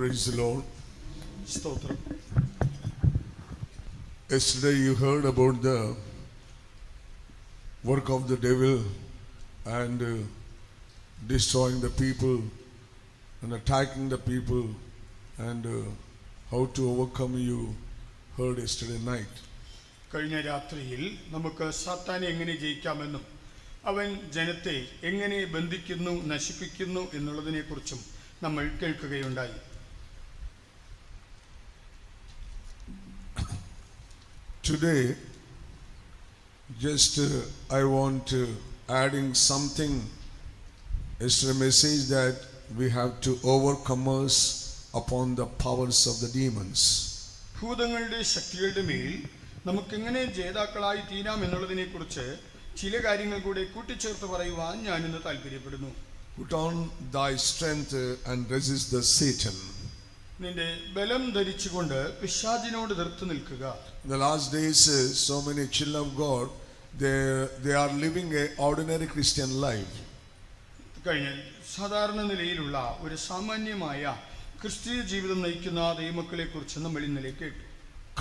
Praise the Lord. Stotram. Yesterday you heard about the work of the devil and destroying the people and attacking the people and how to overcome you heard yesterday night. കഴിഞ്ഞ രാത്രിയിൽ നമുക്ക് സാത്താനെ എങ്ങനെ ജയിക്കാമെന്നും അവൻ ജനത്തെ എങ്ങനെ ബന്ധിക്കുന്നു നശിപ്പിക്കുന്നു എന്നുള്ളതിനെക്കുറിച്ചും നമ്മൾ കേൾക്കുകയുണ്ടായി. Today just I want to adding something yesterday message that we have to overcome us upon the powers of the demons. ഭൂതങ്ങളുടെ ശക്തികളുടെ മേൽ നമുക്കെങ്ങനെ ജേതാക്കളായി തീരാം എന്നുള്ളതിനെക്കുറിച്ച് ചില കാര്യങ്ങൾ കൂടെ കൂട്ടിച്ചേർത്ത് പറയുവാൻ ഞാൻ ഇന്ന് താല്പര്യപ്പെടുന്നു. Put on thy strength and resist the Satan. നിന്റെ ബലം ധരിച്ചുകൊണ്ട് പിശാചിനോട് എതിർത്ത് നിൽക്കുക. In the last days so many children of God they are living a ordinary Christian life. കഴിഞ്ഞ സാധാരണ നിലയിലുള്ള ഒരു സാമാന്യമായ ക്രിസ്തീയ ജീവിതം നയിക്കുന്ന ദൈവമക്കളെ കുറിച്ച് നമ്മൾ ഇന്നലെ കേട്ടു.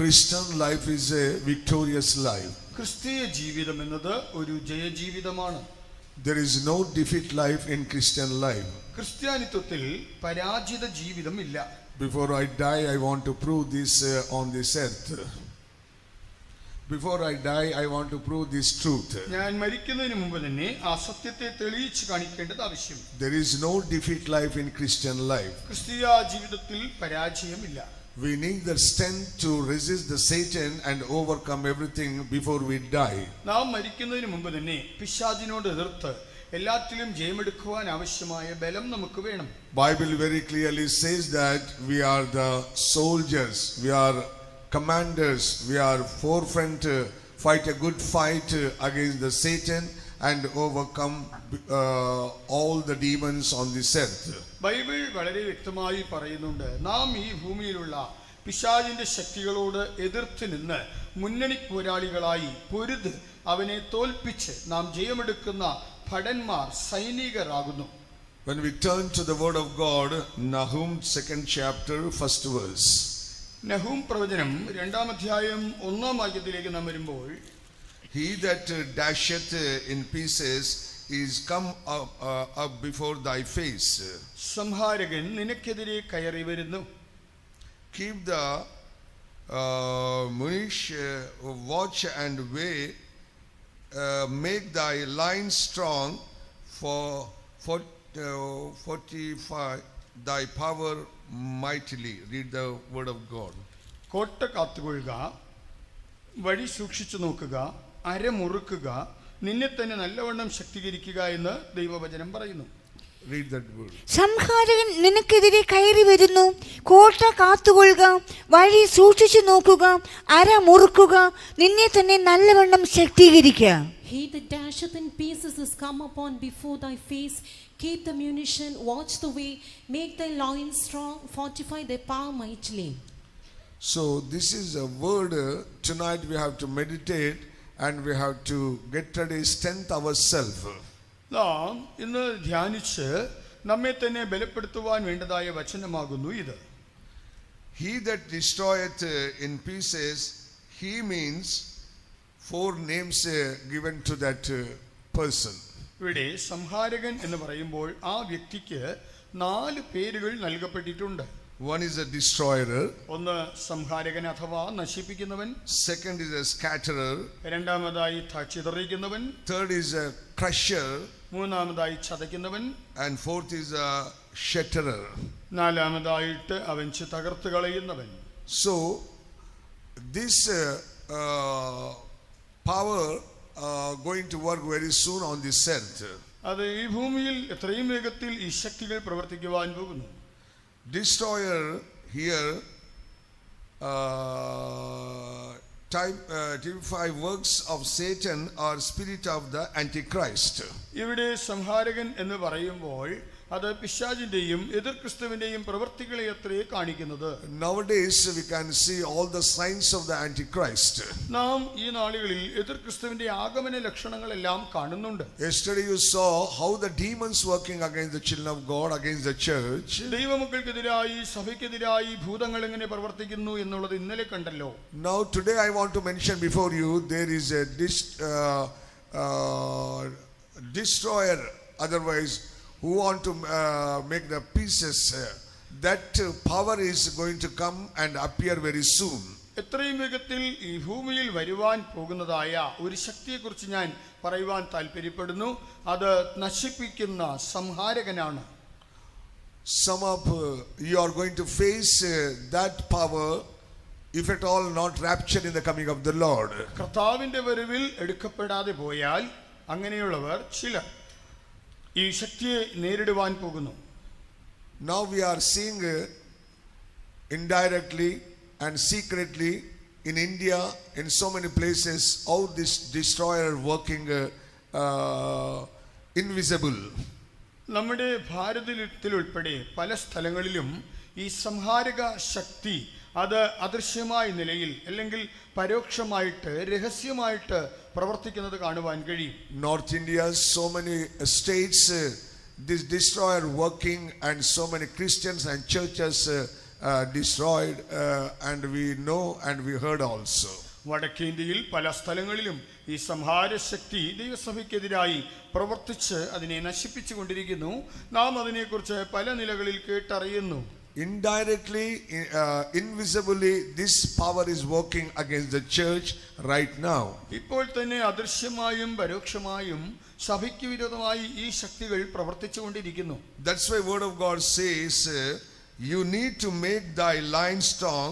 Christian life is a victorious life. ക്രിസ്തീയ ജീവിതം എന്നത് ഒരു ജയജീവിതമാണ്. There is no defeat life in Christian life. ക്രിസ്ത്യാനിത്വത്തിൽ പരാജിത ജീവിതം ഇല്ല. Before I die I want to prove this on this earth. Before I die I want to prove this truth. ഞാൻ മരിക്കുന്നതിന് മുമ്പ് തന്നെ ആ സത്യത്തെ തെളിയിച്ച് കാണിക്കേണ്ടത് ആവശ്യം. There is no defeat life in Christian life. ക്രിസ്തീയ ജീവിതത്തിൽ പരാജയമില്ല. We need the strength to resist the Satan and overcome everything before we die. നാം മരിക്കുന്നതിന് മുമ്പ് തന്നെ പിശാചിനോട് എതിർത്ത് എല്ലാറ്റിലും ജയമെടുക്കുവാൻ ആവശ്യമായ ബലം നമുക്ക് വേണം. Bible very clearly says that we are the soldiers, we are commanders, we are forefront, fight a good fight against the Satan and overcome all the demons on this earth. Bible വളരെ വ്യക്തമായി പറയുന്നുണ്ട്, നാം ഈ ഭൂമിയിലുള്ള പിശാചിന്റെ ശക്തികളോട് എതിർത്ത് നിന്ന് മുന്നണി പോരാളികളായി പൊരുത് അവനെ തോൽപ്പിച്ച് നാം ജയമെടുക്കുന്ന ഭടന്മാർ സൈനികരാകുന്നു. When we turn to the word of God, Nahum 2nd chapter 1st verse. Nahum പ്രവചനം 2-ാം അധ്യായം 1-ാം വാക്യത്തിലേക്ക് നാം വരുമ്പോൾ, He that dasheth in pieces is come up before thy face. സംഹാരകൻ നിനക്കെതിരെ കയറി വരുന്നു. Keep the munish watch and weigh, make thy line strong, for fortify thy power mightily. Read the word of God. കോട്ട കാത്തുകൊള്ളുക, വഴി സൂക്ഷിച്ചു നോക്കുക, അരമുറുക്കുക, നിന്നെ തന്നെ നല്ലവണ്ണം ശക്തീകരിക്കുക എന്ന് ദൈവവചനം പറയുന്നു. Read that word. സംഹാരകൻ നിനക്കെതിരെ കയറി വരുന്നു, കോട്ട കാത്തുകൊള്ളുക, വഴി സൂക്ഷിച്ചു നോക്കുക, അരമുറുക്കുക, നിന്നെ തന്നെ നല്ലവണ്ണം ശക്തീകരിക്കുക. He that dasheth in pieces is come upon before thy face. Keep the munition, watch the way, make thy loins strong, fortify thy power mightily. So this is a word tonight we have to meditate and we have to get ready, strength ourselves. നാം ഇന്ന് ധ്യാനിച്ച് നമ്മെ തന്നെ ബലപ്പെടുത്തുവാൻ വേണ്ടതായ വചനമാകുന്നു ഇത്. He that destroyeth in pieces, he means 4 names given to that person. ഇവിടെ സംഹാരകൻ എന്ന് പറയുമ്പോൾ ആ വ്യക്തിക്ക് 4 പേരുകൾ നൽകപ്പെട്ടിട്ടുണ്ട്. One is a destroyer. ഒന്ന് സംഹാരകൻ അഥവാ നശിപ്പിക്കുന്നവൻ. Second is a scatterer. രണ്ടാമതായി ചിതറിക്കുന്നവൻ. Third is a crusher. മൂന്നാമതായി ചതയ്ക്കുന്നവൻ. And fourth is a shatterer. നാലാമതായിട്ട് അവൻ തകർത്ത് കളയുന്നവൻ. So this power going to work very soon on this earth. അത് ഈ ഭൂമിയിൽ എത്രയും വേഗത്തിൽ ഈ ശക്തികൾ പ്രവർത്തിക്കുവാൻ പോകുന്നു. Destroyer here typify works of Satan or spirit of the Antichrist. ഇവിടെ സംഹാരകൻ എന്ന് പറയുമ്പോൾ അത് പിശാചിന്റെയും എതിർ ക്രിസ്തുവിന്റെയും പ്രവൃത്തികളെ അത്രേ കാണിക്കുന്നത്. Nowadays we can see all the signs of the Antichrist. നാം ഈ നാളുകളിൽ എതിർ ക്രിസ്തുവിന്റെ ആഗമന ലക്ഷണങ്ങളെല്ലാം കാണുന്നുണ്ട്. Yesterday you saw how the demons working against the children of God, against the church. ദൈവമക്കൾക്കെതിരായി സഭയ്ക്കെതിരായി ഭൂതങ്ങൾ എങ്ങനെ പ്രവർത്തിക്കുന്നു എന്നുള്ളത് ഇന്നലെ കണ്ടല്ലോ. Now today I want to mention before you, there is a destroyer, otherwise who want to make the pieces. That power is going to come and appear very soon. എത്രയും വേഗത്തിൽ ഈ ഭൂമിയിൽ വരുവാൻ പോകുന്നതായ ഒരു ശക്തിയെക്കുറിച്ച് ഞാൻ പറയുവാൻ താല്പര്യപ്പെടുന്നു. അത് നശിപ്പിക്കുന്ന സംഹാരകനാണ്. Some of you are going to face that power, if at all not raptured in the coming of the Lord. കർത്താവിന്റെ വരവിൽ എടുക്കപ്പെടാതെ പോയാൽ അങ്ങനെയുള്ളവർ ചിലർ ഈ ശക്തിയെ നേരിടുവാൻ പോകുന്നു. Now we are seeing indirectly and secretly in India, in so many places, how this destroyer working invisible. നമ്മുടെ ഭാരതത്തിൽ ഉൾപ്പെടെ പല സ്ഥലങ്ങളിലും ഈ സംഹാരക ശക്തി അത് അദൃശ്യമായ നിലയിൽ അല്ലെങ്കിൽ പരോക്ഷമായിട്ട് രഹസ്യമായിട്ട് പ്രവർത്തിക്കുന്നത് കാണുവാൻ കഴിയും. North India, so many states, this destroyer working, and so many Christians and churches destroyed, and we know and we heard also. വടക്കേന്ത്യയിൽ പല സ്ഥലങ്ങളിലും ഈ സംഹാര ശക്തി ദൈവസഭയ്ക്കെതിരായി പ്രവർത്തിച്ച് അതിനെ നശിപ്പിച്ചു കൊണ്ടിരിക്കുന്നു. നാം അതിനെക്കുറിച്ച് പല നിലകളിൽ കേട്ടറിയുന്നു. Indirectly, invisibly, this power is working against the church right now. ഇപ്പോൾ തന്നെ അദൃശ്യമായും പരോക്ഷമായും സഭയ്ക്ക് വിരോധമായി ഈ ശക്തികൾ പ്രവർത്തിച്ചുകൊണ്ടിരിക്കുന്നു. That's why word of God says, you need to make thy line strong,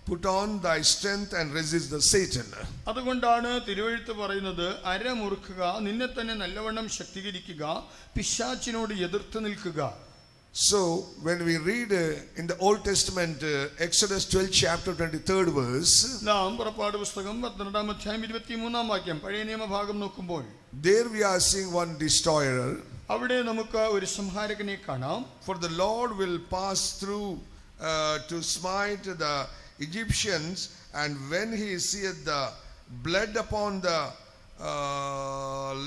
put on thy strength and resist the Satan. അതുകൊണ്ടാണ് തിരുവെഴുത്ത് പറയുന്നത്, അരമുറുക്കുക, നിന്നെ തന്നെ നല്ലവണ്ണം ശക്തീകരിക്കുക, പിശാചിനോട് എതിർത്ത് നിൽക്കുക. So when we read in the Old Testament, Exodus 12 chapter 23rd verse, നാം പുറപ്പാട് പുസ്തകം 12-ാം അധ്യായം 23-ാം വാക്യം പഴയ നിയമഭാഗം നോക്കുമ്പോൾ there we are seeing one destroyer. അവിടെ നമുക്ക് ഒരു സംഹാരകനെ കാണാം. For the Lord will pass through to smite the Egyptians, and when he seeth the blood upon the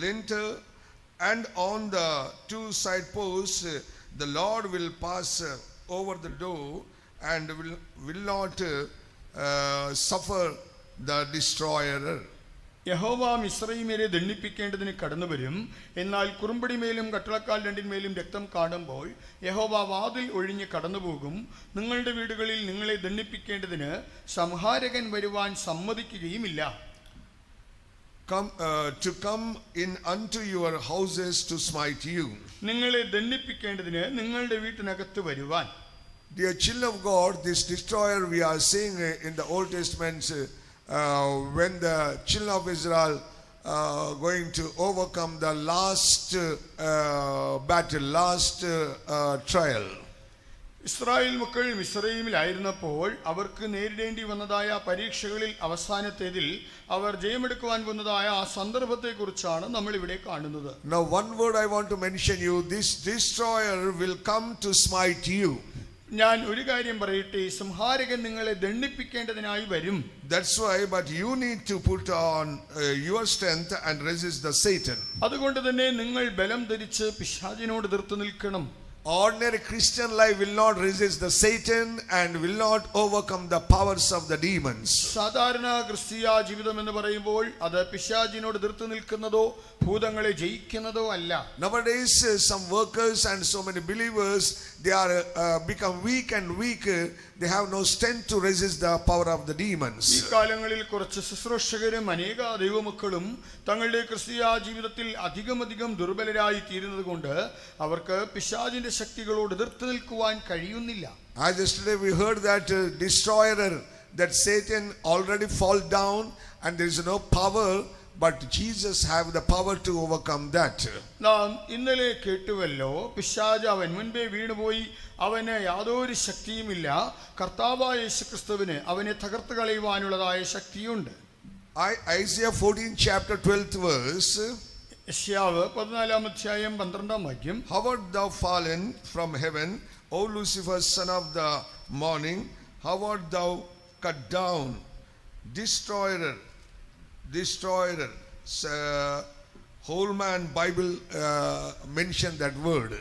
lintel and on the two side posts, the Lord will pass over the door and will not suffer the destroyer. യഹോവ മിസ്രയീമ്യരെ ദണ്ഡിപ്പിക്കേണ്ടതിന് കടന്നു വരും. എന്നാൽ കുറുമ്പടിമേലും കട്ടളക്കാൽ രണ്ടിന്മേലും രക്തം കാണുമ്പോൾ യഹോവ വാതിൽ ഒഴിഞ്ഞ് കടന്നുപോകും. നിങ്ങളുടെ വീടുകളിൽ നിങ്ങളെ ദണ്ഡിപ്പിക്കേണ്ടതിന് സംഹാരകൻ വരുവാൻ സമ്മതിക്കുകയുമില്ല. To come in unto your houses to smite you. നിങ്ങളെ ദണ്ഡിപ്പിക്കേണ്ടതിന് നിങ്ങളുടെ വീട്ടിനകത്ത് വരുവാൻ. Dear children of God, this destroyer we are seeing in the Old Testament, when the children of Israel going to overcome the last battle, last trial. Israel മക്കൾ മിസ്രയീമിലായിരുന്നപ്പോൾ അവർക്ക് നേരിടേണ്ടി വന്നതായ പരീക്ഷകളിൽ അവസാനത്തേതിൽ അവർ ജയമെടുക്കുവാൻ വന്നതായ ആ സന്ദർഭത്തെക്കുറിച്ചാണ് നമ്മൾ ഇവിടെ കാണുന്നത്. Now one word I want to mention you, this destroyer will come to smite you. ഞാൻ ഒരു കാര്യം പറയട്ടെ, സംഹാരകൻ നിങ്ങളെ ദണ്ഡിപ്പിക്കേണ്ടതിനായി വരും. That's why, but you need to put on your strength and resist the Satan. അതുകൊണ്ട് തന്നെ നിങ്ങൾ ബലം ധരിച്ച് പിശാചിനോട് എതിർത്ത് നിൽക്കണം. Ordinary Christian life will not resist the Satan and will not overcome the powers of the demons. സാധാരണ ക്രിസ്തീയ ജീവിതം എന്ന് പറയുമ്പോൾ അത് പിശാചിനോട് എതിർത്ത് നിൽക്കുന്നതോ ഭൂതങ്ങളെ ജയിക്കുന്നതോ അല്ല. Nowadays some workers and so many believers, they are become weak and weak. They have no strength to resist the power of the demons. ഈ കാലങ്ങളിൽ കുറച്ച് ശുശ്രൂഷകരും അനേക ദൈവമക്കളും തങ്ങളുടെ ക്രിസ്തീയ ജീവിതത്തിൽ അധികം ദുർബലരായി തീരുന്നത് കൊണ്ട് അവർക്ക് പിശാചിന്റെ ശക്തികളോട് എതിർത്ത് നിൽക്കുവാൻ കഴിയുന്നില്ല. As yesterday we heard that destroyer, that Satan already fall down and there is no power, but Jesus have the power to overcome that. നാം ഇന്നലെ കേട്ടുവല്ലോ, പിശാച് അവൻ മുൻപേ വീണുപോയി, അവന് യാതൊരു ശക്തിയുമില്ല. കർത്താവായ യേശുക്രിസ്തുവിന് അവനെ തകർത്ത് കളയുവാനുള്ളതായ ശക്തിയുണ്ട്. Isaiah 14 chapter 12th verse, യെശയ്യാവ് 14-ാം അധ്യായം 12-ാം വാക്യം. How art thou fallen from heaven, O Lucifer, son of the morning? How art thou cut down, destroyer. Holman Bible mentioned that word.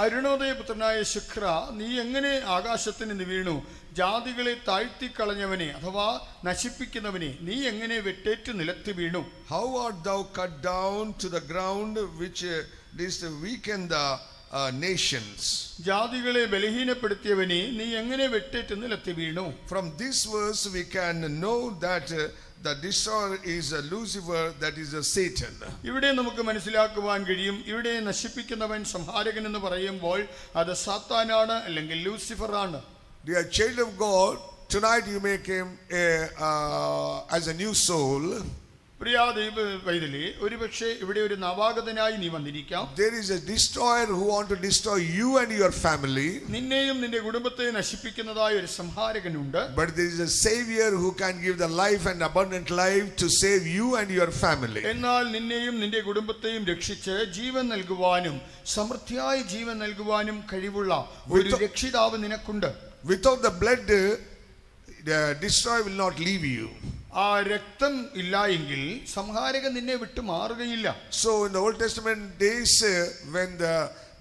അരുണോദയപുത്രനായ ശുക്ര, നീ എങ്ങനെ ആകാശത്തിൽ നിന്ന് വീണു? ജാതികളെ താഴ്ത്തിക്കളഞ്ഞവനെ അഥവാ നശിപ്പിക്കുന്നവനെ നീ എങ്ങനെ വെട്ടേറ്റ് നിലത്ത് വീണു? How art thou cut down to the ground, which didst weaken the nations? ജാതികളെ ബലഹീനപ്പെടുത്തിയവനെ നീ എങ്ങനെ വെട്ടേറ്റ് നിലത്ത് വീണു? From this verse we can know that the destroyer is Lucifer, that is Satan. ഇവിടെ നമുക്ക് മനസ്സിലാക്കുവാൻ കഴിയും, ഇവിടെ നശിപ്പിക്കുന്നവൻ സംഹാരകൻ എന്ന് പറയുമ്പോൾ അത് സാത്താനാണ്, അല്ലെങ്കിൽ ലൂസിഫർ ആണ്. Dear child of God, tonight you make him as a new soul. പ്രിയ ദൈവ പൈതലേ, ഒരുപക്ഷെ ഇവിടെ ഒരു നവാഗതനായി നീ വന്നിരിക്കാം. There is a destroyer who want to destroy you and your family. നിന്നെയും നിന്റെ കുടുംബത്തെ നശിപ്പിക്കുന്നതായ ഒരു സംഹാരകനുണ്ട്. But there is a savior who can give the life and abundant life to save you and your family. എന്നാൽ നിന്നെയും നിന്റെ കുടുംബത്തെയും രക്ഷിച്ച് ജീവൻ നൽകുവാനും സമൃദ്ധിയായ ജീവൻ നൽകുവാനും കഴിവുള്ള ഒരു രക്ഷിതാവ് നിനക്കുണ്ട്. Without the blood, the destroyer will not leave you. ആ രക്തം ഇല്ല എങ്കിൽ സംഹാരകൻ നിന്നെ വിട്ടു മാറുകയില്ല. So in the Old Testament days, when the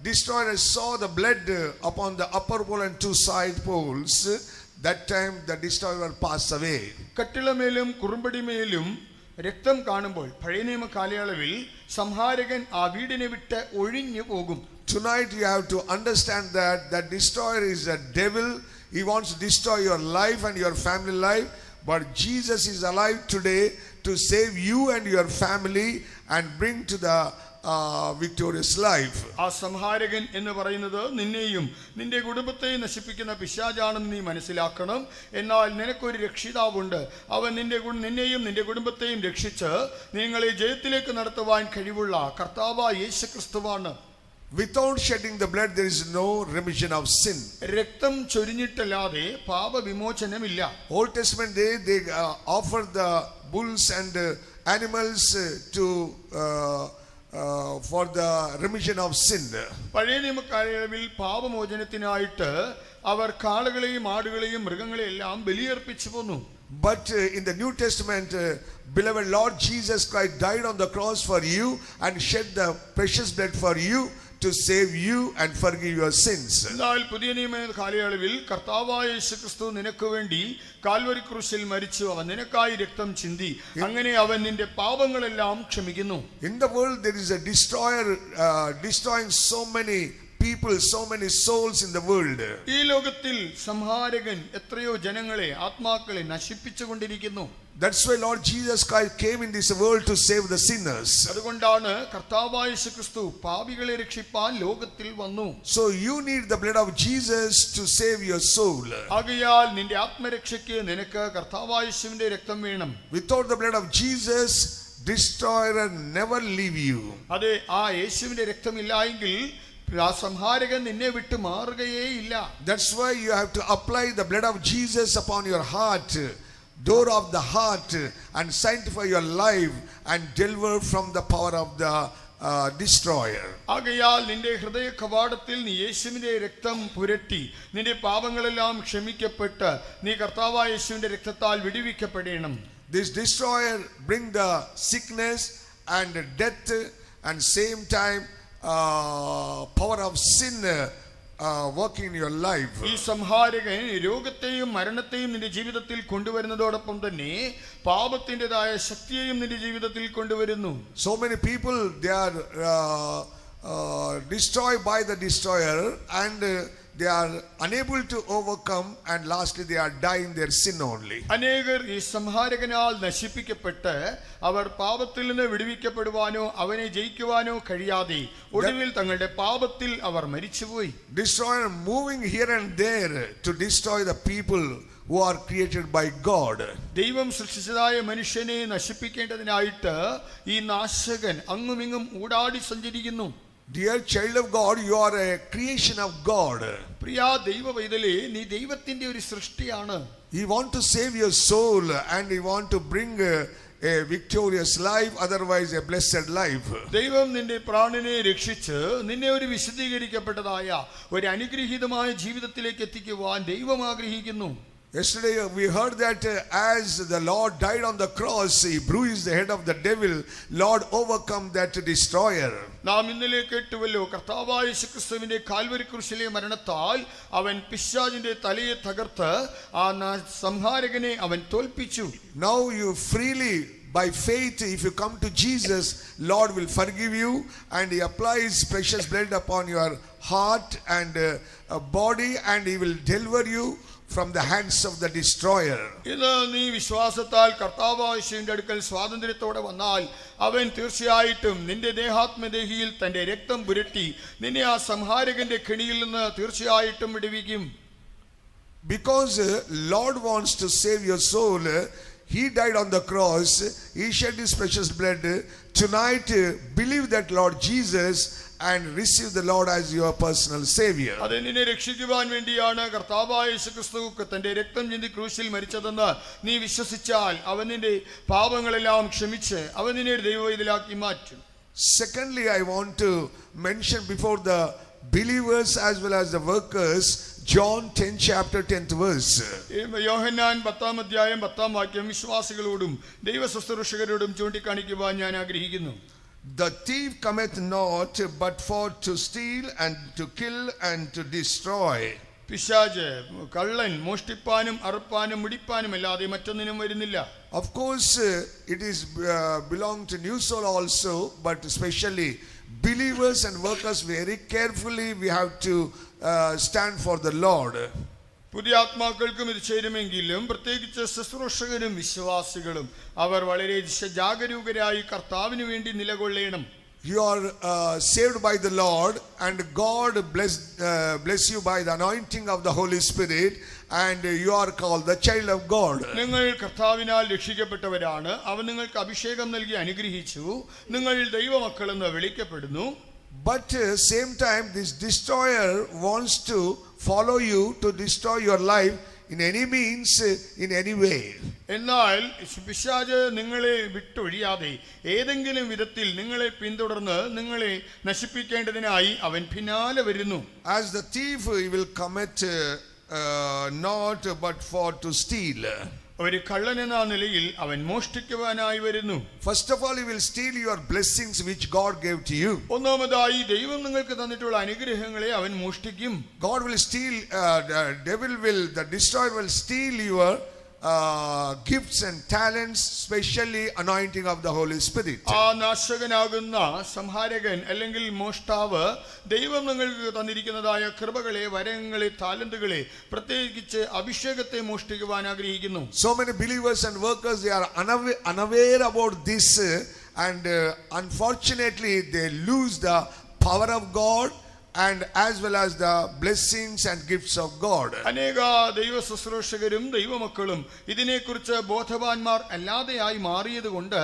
destroyer saw the blood upon the upper pole and two side poles, that time the destroyer passed away. കട്ടിളമേലും കുറുമ്പടിമേലും രക്തം കാണുമ്പോൾ പഴയ നിയമ കാലയളവിൽ സംഹാരകൻ ആ വീടിനെ വിട്ട് ഒഴിഞ്ഞു പോകും. Tonight you have to understand that that destroyer is a devil. He wants to destroy your life and your family life. But Jesus is alive today to save you and your family and bring to the victorious life. ആ സംഹാരകൻ എന്ന് പറയുന്നത് നിന്നെയും നിന്റെ കുടുംബത്തെയും നശിപ്പിക്കുന്ന പിശാചാണെന്ന് നീ മനസ്സിലാക്കണം. എന്നാൽ നിനക്കൊരു രക്ഷിതാവുണ്ട്. അവൻ നിന്നെയും നിന്റെ കുടുംബത്തെയും രക്ഷിച്ച് നിങ്ങളെ ജയത്തിലേക്ക് നടത്തുവാൻ കഴിവുള്ള കർത്താവായ യേശുക്രിസ്തുവാണ്. Without shedding the blood, there is no remission of sin. രക്തം ചൊരിഞ്ഞിട്ടല്ലാതെ പാപവിമോചനമില്ല. Old Testament they offer the bulls and animals to for the remission of sin. പഴയ നിയമകാലയളവിൽ പാപമോചനത്തിനായിട്ട് അവർ കാളകളെയും ആടുകളെയും മൃഗങ്ങളെയും എല്ലാം ബലിയർപ്പിച്ചു പോന്നു. But in the New Testament, beloved Lord Jesus Christ died on the cross for you and shed the precious blood for you to save you and forgive your sins. എന്നാൽ പുതിയ നിയമ കാലയളവിൽ കർത്താവായ യേശുക്രിസ്തു നിനക്ക് വേണ്ടി കാൽവരി ക്രൂശിൽ മരിച്ചു. അവൻ നിനക്കായി രക്തം ചിന്തി. അങ്ങനെ അവൻ നിന്റെ പാപങ്ങളെല്ലാം ക്ഷമിക്കുന്നു. In the world there is a destroyer destroying so many people, so many souls in the world. ഈ ലോകത്തിൽ സംഹാരകൻ എത്രയോ ജനങ്ങളെ ആത്മാക്കളെ നശിപ്പിച്ചുകൊണ്ടിരിക്കുന്നു. That's why Lord Jesus Christ came in this world to save the sinners. അതുകൊണ്ടാണ് കർത്താവായ യേശുക്രിസ്തു പാപികളെ രക്ഷിപ്പാൻ ലോകത്തിൽ വന്നു. So you need the blood of Jesus to save your soul. ആകയാൽ നിന്റെ ആത്മരക്ഷയ്ക്ക് നിനക്ക് കർത്താവായ യേശുവിന്റെ രക്തം വേണം. Without the blood of Jesus, destroyer never leave you. അതെ, ആ യേശുവിന്റെ രക്തമില്ലായെങ്കിൽ ആ സംഹാരകൻ നിന്നെ വിട്ടു മാറുകയേ ഇല്ല. That's why you have to apply the blood of Jesus upon your heart, door of the heart, and sanctify your life and deliver from the power of the destroyer. ആകയാൽ നിന്റെ ഹൃദയ കവാടത്തിൽ നീ യേശുവിന്റെ രക്തം പുരട്ടി നിന്റെ പാപങ്ങളെല്ലാം ക്ഷമിക്കപ്പെട്ട് നീ കർത്താവായ യേശുവിന്റെ രക്തത്താൽ വിടുവിക്കപ്പെടണം. This destroyer bring the sickness and death and same time power of sin working in your life. ഈ സംഹാരകൻ രോഗത്തെയും മരണത്തെയും നിന്റെ ജീവിതത്തിൽ കൊണ്ടുവരുന്നതോടൊപ്പം തന്നെ പാപത്തിൻ്റെതായ ശക്തിയെയും നിന്റെ ജീവിതത്തിൽ കൊണ്ടുവരുന്നു. So many people they are destroyed by the destroyer and they are unable to overcome and lastly they are dying their sin only. അനേകർ ഈ സംഹാരകനാൽ നശിപ്പിക്കപ്പെട്ട് അവർ പാപത്തിൽ നിന്ന് വിടുവിക്കപ്പെടുവാനോ അവനെ ജയിക്കുവാനോ കഴിയാതെ ഒടുവിൽ തങ്ങളുടെ പാപത്തിൽ അവർ മരിച്ചുപോയി. Destroyer moving here and there to destroy the people who are created by God. ദൈവം സൃഷ്ടിച്ചതായ മനുഷ്യനെ നശിപ്പിക്കേണ്ടതിനായിട്ട് ഈ നാശകൻ അങ്ങുമിങ്ങും ഊടാടി സഞ്ചരിക്കുന്നു. Dear child of God, you are a creation of God. പ്രിയ ദൈവ പൈതലേ, നീ ദൈവത്തിന്റെ ഒരു സൃഷ്ടിയാണ്. He want to save your soul and he want to bring a victorious life, otherwise a blessed life. ദൈവം നിന്റെ പ്രാണനെ രക്ഷിച്ച് നിന്നെ ഒരു വിശദീകരിക്കപ്പെട്ടതായ ഒരു അനുഗ്രഹീതമായ ജീവിതത്തിലേക്ക് എത്തിക്കുവാൻ ദൈവം ആഗ്രഹിക്കുന്നു. Yesterday we heard that as the Lord died on the cross, he bruised the head of the devil. Lord overcome that destroyer. നാം ഇന്നലെ കേട്ടുവല്ലോ, കർത്താവായ യേശുക്രിസ്തുവിന്റെ കാൽവരി ക്രൂശിലെ മരണത്താൽ അവൻ പിശാചിന്റെ തലയെ തകർത്ത് ആ സംഹാരകനെ അവൻ തോൽപ്പിച്ചു. Now you freely, by faith, if you come to Jesus, Lord will forgive you, and he applies precious blood upon your heart and body, and he will deliver you from the hands of the destroyer. ഇന്ന് നീ വിശ്വാസത്താൽ കർത്താവായ യേശുവിന്റെ അടുക്കൽ സ്വാതന്ത്ര്യത്തോടെ വന്നാൽ അവൻ തീർച്ചയായിട്ടും നിന്റെ ദേഹാത്മദേഹിയിൽ തന്റെ രക്തം പുരട്ടി നിന്നെ ആ സംഹാരകന്റെ കെണിയിൽ നിന്ന് തീർച്ചയായിട്ടും വിടുവിക്കും. Because Lord wants to save your soul, he died on the cross, he shed his precious blood. Tonight believe that Lord Jesus and receive the Lord as your personal savior. അത് നിന്നെ രക്ഷിക്കുവാൻ വേണ്ടിയാണ് കർത്താവായ യേശുക്രിസ്തു തന്റെ രക്തം ചിന്തി ക്രൂശിൽ മരിച്ചതെന്ന് നീ വിശ്വസിച്ചാൽ അവൻ നിന്റെ പാപങ്ങളെല്ലാം ക്ഷമിച്ച് അവൻ നിന്നെ ദൈവവേദിയിലാക്കി മാറ്റും. Secondly, I want to mention before the believers as well as the workers, John 10 chapter 10th verse. യോഹന്നാൻ 10-ാം അധ്യായം 10-ാം വാക്യം വിശ്വാസികളോടും ദൈവ ശുശ്രൂഷകരോടും ചൂണ്ടിക്കാണിക്കുവാൻ ഞാൻ ആഗ്രഹിക്കുന്നു. The thief cometh not but for to steal and to kill and to destroy. പിശാച് കള്ളൻ മോഷ്ടിപ്പാനും അറുപ്പാനും മുടിപ്പാനും അല്ലാതെ മറ്റൊന്നിനും വരുന്നില്ല. Of course it is belong to New Soul also, but especially believers and workers, very carefully we have to stand for the Lord. പുതിയ ആത്മാക്കൾക്കും ഇത് ചേരുമെങ്കിലും പ്രത്യേകിച്ച് ശുശ്രൂഷകരും വിശ്വാസികളും അവർ വളരെ ജാഗരൂകരായി കർത്താവിന് വേണ്ടി നിലകൊള്ളണം. You are saved by the Lord, and God bless you by the anointing of the Holy Spirit, and you are called the child of God. നിങ്ങൾ കർത്താവിനാൽ രക്ഷിക്കപ്പെട്ടവരാണ്. അവൻ നിങ്ങൾക്ക് അഭിഷേകം നൽകി അനുഗ്രഹിച്ചു. നിങ്ങൾ ദൈവമക്കളെന്ന് വിളിക്കപ്പെടുന്നു. But same time this destroyer wants to follow you to destroy your life in any means, in any way. എന്നാൽ പിശാച് നിങ്ങളെ വിട്ടൊഴിയാതെ ഏതെങ്കിലും വിധത്തിൽ നിങ്ങളെ പിന്തുടർന്ന് നിങ്ങളെ നശിപ്പിക്കേണ്ടതിനായി അവൻ പിന്നാലെ വരുന്നു. As the thief he will commit not but for to steal. ഒരു കള്ളൻ എന്ന നിലയിൽ അവൻ മോഷ്ടിക്കുവാനായി വരുന്നു. First of all, he will steal your blessings which God gave to you. ഒന്നാമതായി ദൈവം നിങ്ങൾക്ക് തന്നിട്ടുള്ള അനുഗ്രഹങ്ങളെ അവൻ മോഷ്ടിക്കും. God will steal, the destroyer will steal your gifts and talents, especially anointing of the Holy Spirit. ആ നാശകനാകുന്ന സംഹാരകൻ അല്ലെങ്കിൽ മോഷ്ടാവ് ദൈവം നിങ്ങൾക്ക് തന്നിരിക്കുന്നതായ കൃപകളെ, വരങ്ങളെ, താലന്തുകളെ, പ്രത്യേകിച്ച് അഭിഷേകത്തെ മോഷ്ടിക്കുവാൻ ആഗ്രഹിക്കുന്നു. So many believers and workers, they are unaware about this, and unfortunately they lose the power of God and as well as the blessings and gifts of God. അനേക ദൈവ ശുശ്രൂഷകരും ദൈവമക്കളും ഇതിനെക്കുറിച്ച് ബോധവാന്മാർ അല്ലാതെയായി മാറിയതുകൊണ്ട്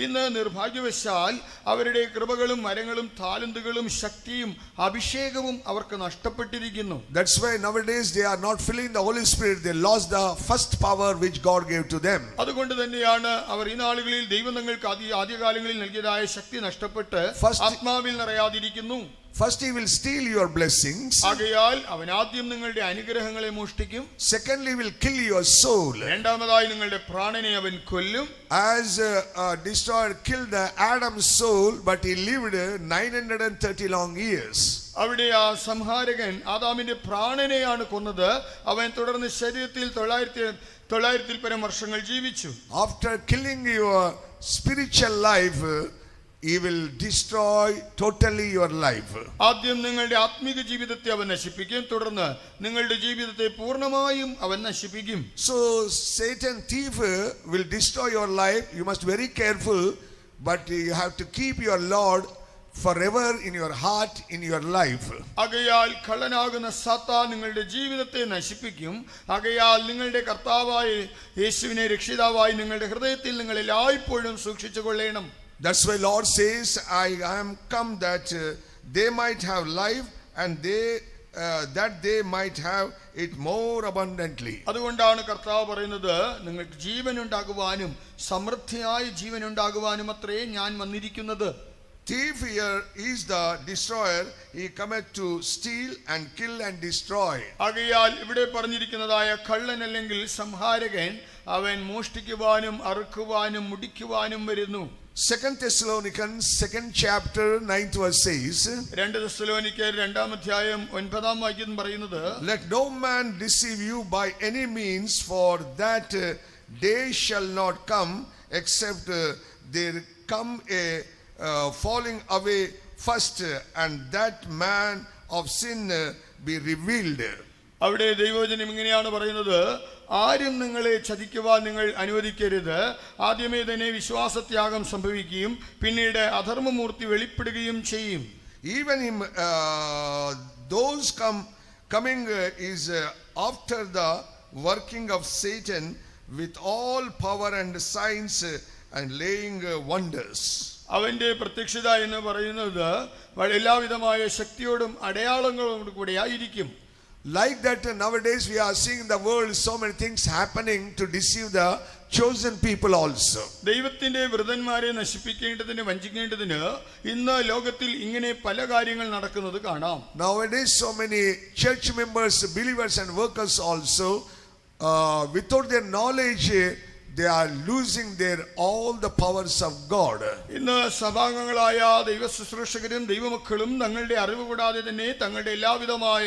ഇന്ന് നിർഭാഗ്യവശാൽ അവരുടെ കൃപകളും വരങ്ങളും താലന്തുകളും ശക്തിയും അഭിഷേകവും അവർക്ക് നഷ്ടപ്പെട്ടിരിക്കുന്നു. That's why nowadays they are not filling the Holy Spirit. They lost the first power which God gave to them. അതുകൊണ്ട് തന്നെയാണ് അവർ ഈ നാളുകളിൽ ദൈവം നിങ്ങൾക്ക് ആദ്യകാലങ്ങളിൽ നൽകിയതായ ശക്തി നഷ്ടപ്പെട്ട് ആത്മാവിൽ നിറയാതിരിക്കുന്നു. First he will steal your blessings. ആകയാൽ അവൻ ആദ്യം നിങ്ങളുടെ അനുഗ്രഹങ്ങളെ മോഷ്ടിക്കും. Secondly he will kill your soul. രണ്ടാമതായി നിങ്ങളുടെ പ്രാണനെ അവൻ കൊല്ലും. As destroyer killed Adam's soul, but he lived 930 long years. അവിടെ ആ സംഹാരകൻ ആദാമിന്റെ പ്രാണനെയാണ് കൊന്നത്. അവൻ തുടർന്ന് ശരീരത്തിൽ 900 പരം വർഷങ്ങൾ ജീവിച്ചു. After killing your spiritual life, he will destroy totally your life. ആദ്യം നിങ്ങളുടെ ആത്മീക ജീവിതത്തെ അവൻ നശിപ്പിക്കും. തുടർന്ന് നിങ്ങളുടെ ജീവിതത്തെ പൂർണ്ണമായും അവൻ നശിപ്പിക്കും. So Satan thief will destroy your life. You must be very careful, but you have to keep your Lord forever in your heart, in your life. ആകയാൽ കള്ളനാകുന്ന സാത്താൻ നിങ്ങളുടെ ജീവിതത്തെ നശിപ്പിക്കും. ആകയാൽ നിങ്ങളുടെ കർത്താവായ യേശുവിനെ രക്ഷിതാവായി നിങ്ങളുടെ ഹൃദയത്തിൽ നിങ്ങൾ എല്ലായ്പ്പോഴും സൂക്ഷിച്ചുകൊള്ളണം. That's why Lord says, I am come that they might have life and they that they might have it more abundantly. അതുകൊണ്ടാണ് കർത്താവ് പറയുന്നത്, നിങ്ങൾക്ക് ജീവൻ ഉണ്ടാകുവാനും സമൃദ്ധിയായി ജീവൻ ഉണ്ടാകുവാനും അത്രേ ഞാൻ വന്നിരിക്കുന്നത്. Thief here is the destroyer. He cometh to steal and kill and destroy. ആകയാൽ ഇവിടെ പറഞ്ഞിരിക്കുന്നതായ കള്ളൻ അല്ലെങ്കിൽ സംഹാരകൻ അവൻ മോഷ്ടിക്കുവാനും അറുക്കുവാനും മുടിക്കുവാനും വരുന്നു. 2 Thessalonians 2nd chapter 9th verse says, 2 തെസ്സലോനിക്കർ 2-ാം അധ്യായം 9-ാം വാക്യം പറയുന്നത്, let no man deceive you by any means, for that day shall not come except there come a falling away first, and that man of sin be revealed. അവിടെ ദൈവവചനം ഇങ്ങനെയാണ് പറയുന്നത്, ആരും നിങ്ങളെ ചതിക്കുവാൻ നിങ്ങൾ അനുവദിക്കരുത്. ആദ്യമേ തന്നെ വിശ്വാസത്യാഗം സംഭവിക്കുകയും പിന്നീട് അധർമ്മമൂർത്തി വെളിപ്പെടുകയും ചെയ്യും. Even in those coming is after the working of Satan with all power and signs and laying wonders. അവന്റെ പ്രത്യക്ഷത എന്ന് പറയുന്നത് എല്ലാവിധമായ ശക്തിയോടും അടയാളങ്ങളോടും കൂടെ ആയിരിക്കും. Like that nowadays we are seeing in the world so many things happening to deceive the chosen people also. ദൈവത്തിന്റെ വൃതന്മാരെ നശിപ്പിക്കേണ്ടതിന് വഞ്ചിക്കേണ്ടതിന് ഇന്ന് ലോകത്തിൽ ഇങ്ങനെ പല കാര്യങ്ങൾ നടക്കുന്നത് കാണാം. Nowadays so many church members, believers and workers also without their knowledge they are losing their all the powers of God. ഇന്ന് സഭാംഗങ്ങളായ ദൈവശുശ്രൂഷകരും ദൈവമക്കളും തങ്ങളുടെ അറിവ് കൂടാതെ തന്നെ തങ്ങളുടെ എല്ലാവിധമായ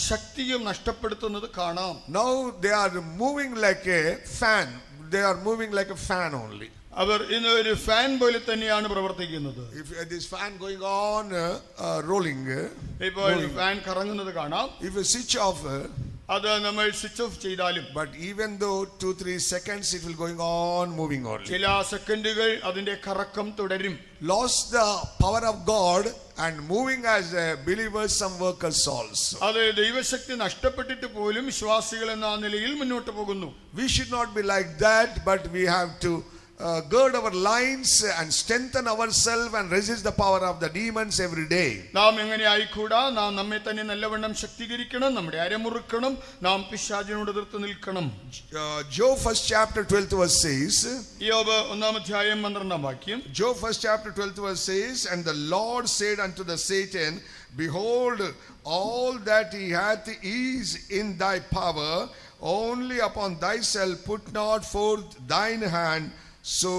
ശക്തിയും നഷ്ടപ്പെടുത്തുന്നത് കാണാം. Now they are moving like a fan. They are moving like a fan only. അവർ ഇന്ന് ഒരു ഫാൻ പോലെ തന്നെയാണ് പ്രവർത്തിക്കുന്നത്. If this fan going on rolling, ഇപ്പോൾ ഫാൻ കറങ്ങുന്നത് കാണാം. if you switch off, അത് നമ്മൾ സ്വിച്ച് ഓഫ് ചെയ്താലും, but even though 2-3 seconds it will going on moving only. ചില സെക്കൻഡുകൾ അതിന്റെ കറക്കം തുടരും. Lost the power of God and moving as believers, some workers also. അത് ദൈവശക്തി നഷ്ടപ്പെട്ടിട്ട് പോലും വിശ്വാസികൾ എന്ന നിലയിൽ മുന്നോട്ട് പോകുന്നു. We should not be like that, but we have to gird our loins and strengthen ourselves and resist the power of the demons every day. നാം എങ്ങനെ ആയിക്കൂടാ, നാം നമ്മെ തന്നെ നല്ലവണ്ണം ശക്തീകരിക്കണം, നമ്മുടെ അരമുറുക്കണം, നാം പിശാചിനോട് എതിർത്ത് നിൽക്കണം. Job 1st chapter 12th verse says, യോബ് 1-ാം അധ്യായം 12-ാം വാക്യം, Job 1st chapter 12th verse says, and the Lord said unto the Satan, behold, all that he hath is in thy power, only upon thyself put not forth thine hand. So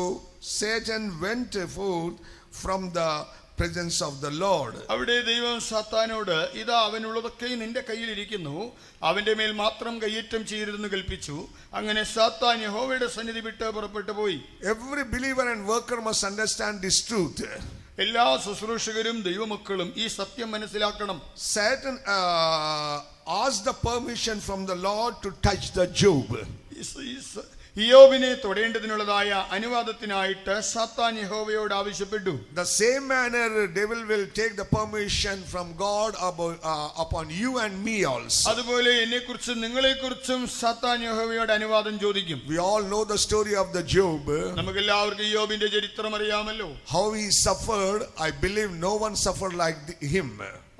Satan went forth from the presence of the Lord. അവിടെ ദൈവം സാത്താനോട്, ഇതാ അവനുള്ളതൊക്കെ നിന്റെ കയ്യിലിരിക്കുന്നു, അവന്റെ മേൽ മാത്രം കയ്യേറ്റം ചെയ്യരുതെന്ന് കൽപ്പിച്ചു. അങ്ങനെ സാത്താൻ യഹോവയുടെ സന്നിധി വിട്ട് പുറപ്പെട്ടു പോയി. Every believer and worker must understand this truth. എല്ലാ ശുശ്രൂഷകരും ദൈവമക്കളും ഈ സത്യം മനസ്സിലാക്കണം. Satan asked the permission from the Lord to touch the Job. യോബിനെ തൊടേണ്ടതിനുള്ളതായ അനുവാദത്തിനായിട്ട് സാത്താൻ യഹോവയോട് ആവശ്യപ്പെട്ടു. The same manner devil will take the permission from God upon you and me also. അതുപോലെ എന്നെക്കുറിച്ചും നിങ്ങളെക്കുറിച്ചും സാത്താൻ യഹോവയോട് അനുവാദം ചോദിക്കും. We all know the story of the Job. നമുക്കെല്ലാവർക്കും യോബിന്റെ ചരിത്രം അറിയാമല്ലോ. How he suffered, I believe no one suffered like him.